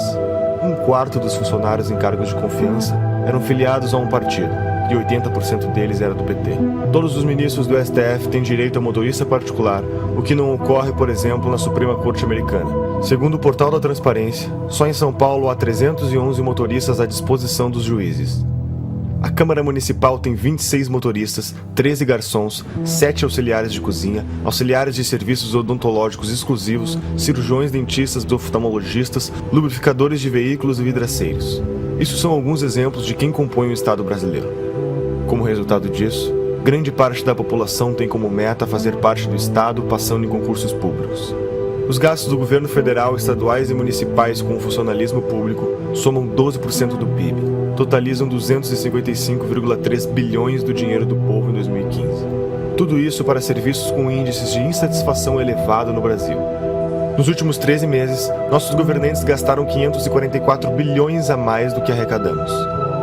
1/4 dos funcionários em cargos de confiança eram filiados a um partido, e 80% deles era do PT. Todos os ministros do STF têm direito a motorista particular, o que não ocorre, por exemplo, na Suprema Corte Americana. Segundo o Portal da Transparência, só em São Paulo há 311 motoristas à disposição dos juízes. A Câmara Municipal tem 26 motoristas, 13 garçons, 7 auxiliares de cozinha, auxiliares de serviços odontológicos exclusivos, cirurgiões, dentistas, oftalmologistas, lubrificadores de veículos e vidraceiros. Isso são alguns exemplos de quem compõe o Estado brasileiro. Como resultado disso, grande parte da população tem como meta fazer parte do Estado passando em concursos públicos. Os gastos do governo federal, estaduais e municipais com o funcionalismo público somam 12% do PIB, totalizam 255,3 bilhões do dinheiro do povo em 2015. Tudo isso para serviços com índices de insatisfação elevado no Brasil. Nos últimos 13 meses, nossos governantes gastaram 544 bilhões a mais do que arrecadamos,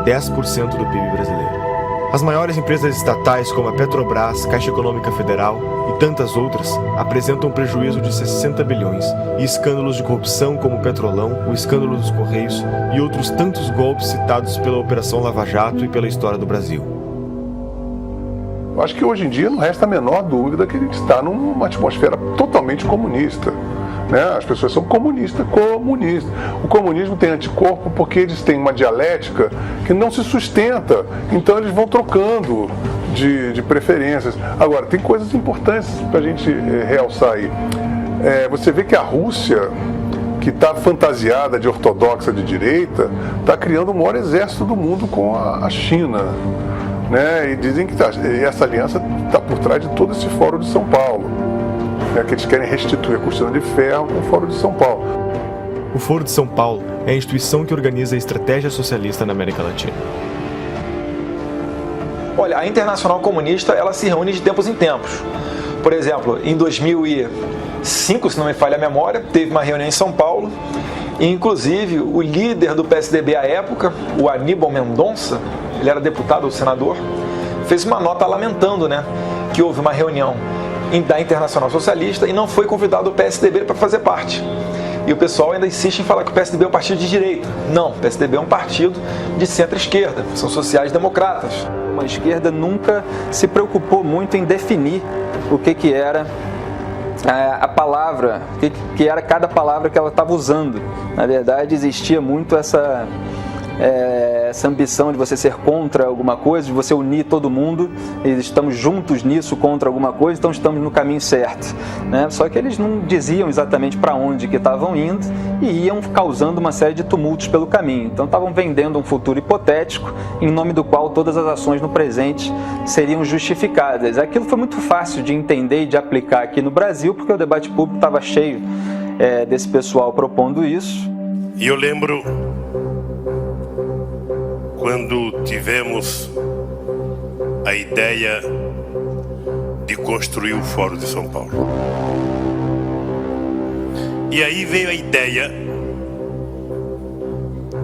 10% do PIB brasileiro. As maiores empresas estatais, como a Petrobras, Caixa Econômica Federal e tantas outras, apresentam um prejuízo de 60 bilhões e escândalos de corrupção como o Petrolão, o escândalo dos Correios e outros tantos golpes citados pela Operação Lava Jato e pela história do Brasil. Eu acho que hoje em dia não resta a menor dúvida que a gente está numa atmosfera totalmente comunista. As pessoas são comunistas. O comunismo tem anticorpo porque eles têm uma dialética que não se sustenta, então eles vão trocando de preferências. Agora, tem coisas importantes para a gente realçar aí. Você vê que a Rússia, que está fantasiada de ortodoxa de direita, está criando o maior exército do mundo com a China. E dizem que essa aliança está por trás de todo esse Fórum de São Paulo. Que eles querem restituir a cortina de ferro com o Fórum de São Paulo. O Foro de São Paulo é a instituição que organiza a estratégia socialista na América Latina. Olha, a Internacional Comunista ela se reúne de tempos em tempos. Por exemplo, em 2005, se não me falha a memória, teve uma reunião em São Paulo e, inclusive, o líder do PSDB à época, o Aníbal Mendonça, ele era deputado ou senador, fez uma nota lamentando que houve uma reunião da Internacional Socialista e não foi convidado o PSDB para fazer parte. E o pessoal ainda insiste em falar que o PSDB é um partido de direita. Não, o PSDB é um partido de centro-esquerda, são sociais-democratas. A esquerda nunca se preocupou muito em definir o que era a palavra, o que era cada palavra que ela estava usando. Na verdade, existia muito essa ambição de você ser contra alguma coisa, de você unir todo mundo, e estamos juntos nisso contra alguma coisa, então estamos no caminho certo. Só que eles não diziam exatamente para onde que estavam indo e iam causando uma série de tumultos pelo caminho. Então estavam vendendo um futuro hipotético em nome do qual todas as ações no presente seriam justificadas. Aquilo foi muito fácil de entender e de aplicar aqui no Brasil, porque o debate público estava cheio desse pessoal propondo isso. E eu lembro quando tivemos a ideia de construir o Fórum de São Paulo. E aí veio a ideia,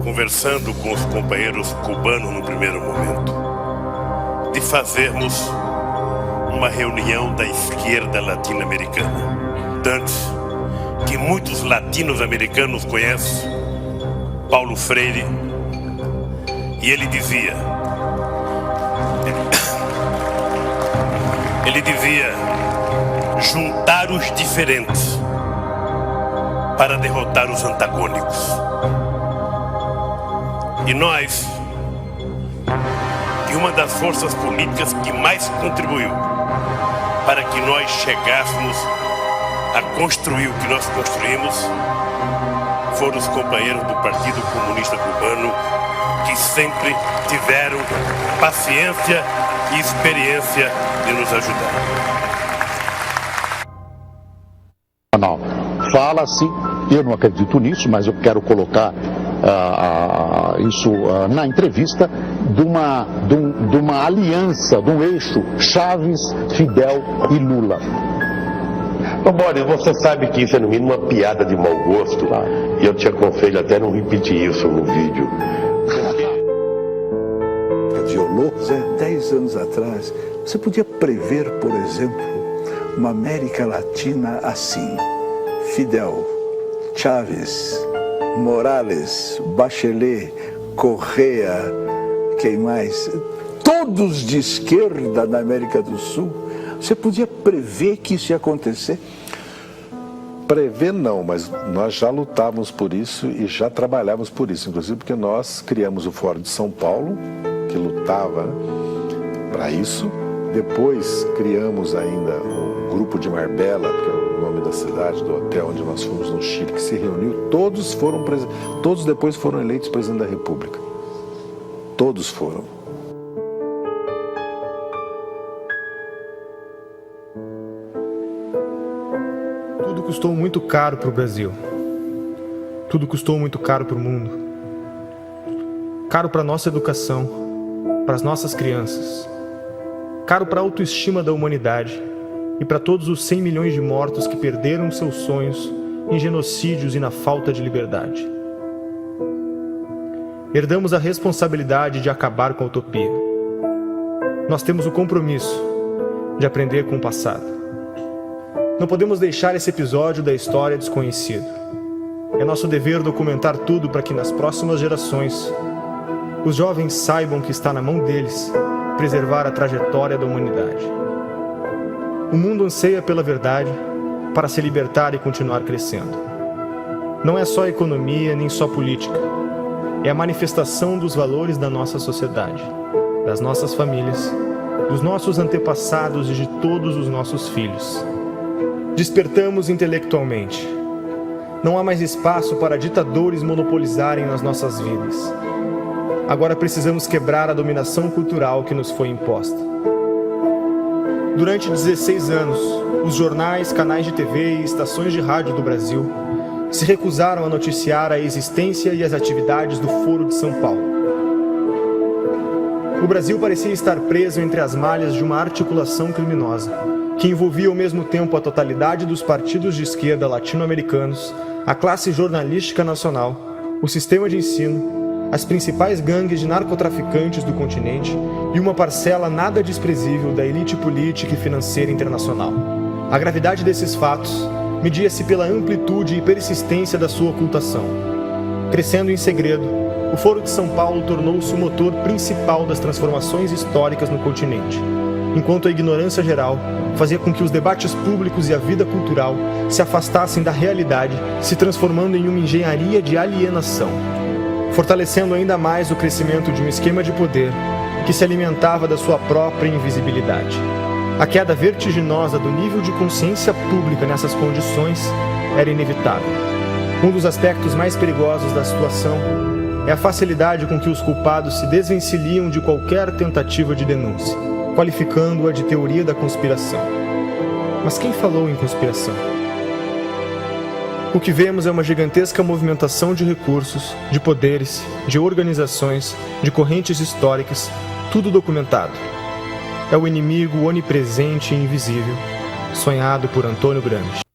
conversando com os companheiros cubanos no primeiro momento, de fazermos uma reunião da esquerda latino-americana. Dantes, que muitos latinos-americanos conhecem, Paulo Freire, e ele dizia juntar os diferentes para derrotar os antagônicos. E nós, e uma das forças políticas que mais contribuiu para que nós chegássemos a construir o que nós construímos, foram os companheiros do Partido Comunista Cubano, que sempre tiveram paciência e experiência de nos ajudar. Não, fala-se, eu não acredito nisso, mas eu quero colocar isso na entrevista, de uma aliança, de um eixo Chaves, Fidel e Lula. Ô Boris, você sabe que isso é no mínimo uma piada de mau gosto, e eu te aconselho até não repetir isso no vídeo. Violou, 10 anos atrás, você podia prever, por exemplo, uma América Latina assim: Fidel, Chávez, Morales, Bachelet, Correa, quem mais? Todos de esquerda na América do Sul. Você podia prever que isso ia acontecer? Prever não, mas nós já lutávamos por isso e já trabalhávamos por isso, inclusive porque nós criamos o Fórum de São Paulo, que lutava para isso. Depois criamos ainda o Grupo de Marbella, que é o nome da cidade, do hotel onde nós fomos no Chile, que se reuniu. Todos depois foram eleitos presidente da República. Todos foram. Tudo custou muito caro para o Brasil. Tudo custou muito caro para o mundo. Caro para a nossa educação, para as nossas crianças. Caro para a autoestima da humanidade e para todos os 100 milhões de mortos que perderam seus sonhos em genocídios e na falta de liberdade. Herdamos a responsabilidade de acabar com a utopia. Nós temos o compromisso de aprender com o passado. Não podemos deixar esse episódio da história desconhecido. É nosso dever documentar tudo para que nas próximas gerações os jovens saibam que está na mão deles preservar a trajetória da humanidade. O mundo anseia pela verdade para se libertar e continuar crescendo. Não é só economia nem só política. É a manifestação dos valores da nossa sociedade, das nossas famílias, dos nossos antepassados e de todos os nossos filhos. Despertamos intelectualmente. Não há mais espaço para ditadores monopolizarem nas nossas vidas. Agora precisamos quebrar a dominação cultural que nos foi imposta. Durante 16 anos, os jornais, canais de TV e estações de rádio do Brasil se recusaram a noticiar a existência e as atividades do Foro de São Paulo. O Brasil parecia estar preso entre as malhas de uma articulação criminosa, que envolvia ao mesmo tempo a totalidade dos partidos de esquerda latino-americanos, a classe jornalística nacional, o sistema de ensino, as principais gangues de narcotraficantes do continente e uma parcela nada desprezível da elite política e financeira internacional. A gravidade desses fatos media-se pela amplitude e persistência da sua ocultação. Crescendo em segredo, o Foro de São Paulo tornou-se o motor principal das transformações históricas no continente, enquanto a ignorância geral fazia com que os debates públicos e a vida cultural se afastassem da realidade, se transformando em uma engenharia de alienação, fortalecendo ainda mais o crescimento de um esquema de poder que se alimentava da sua própria invisibilidade. A queda vertiginosa do nível de consciência pública nessas condições era inevitável. Um dos aspectos mais perigosos da situação é a facilidade com que os culpados se desvencilham de qualquer tentativa de denúncia, qualificando-a de teoria da conspiração. Mas quem falou em conspiração? O que vemos é uma gigantesca movimentação de recursos, de poderes, de organizações, de correntes históricas, tudo documentado. É o inimigo onipresente e invisível, sonhado por Antônio Gramsci.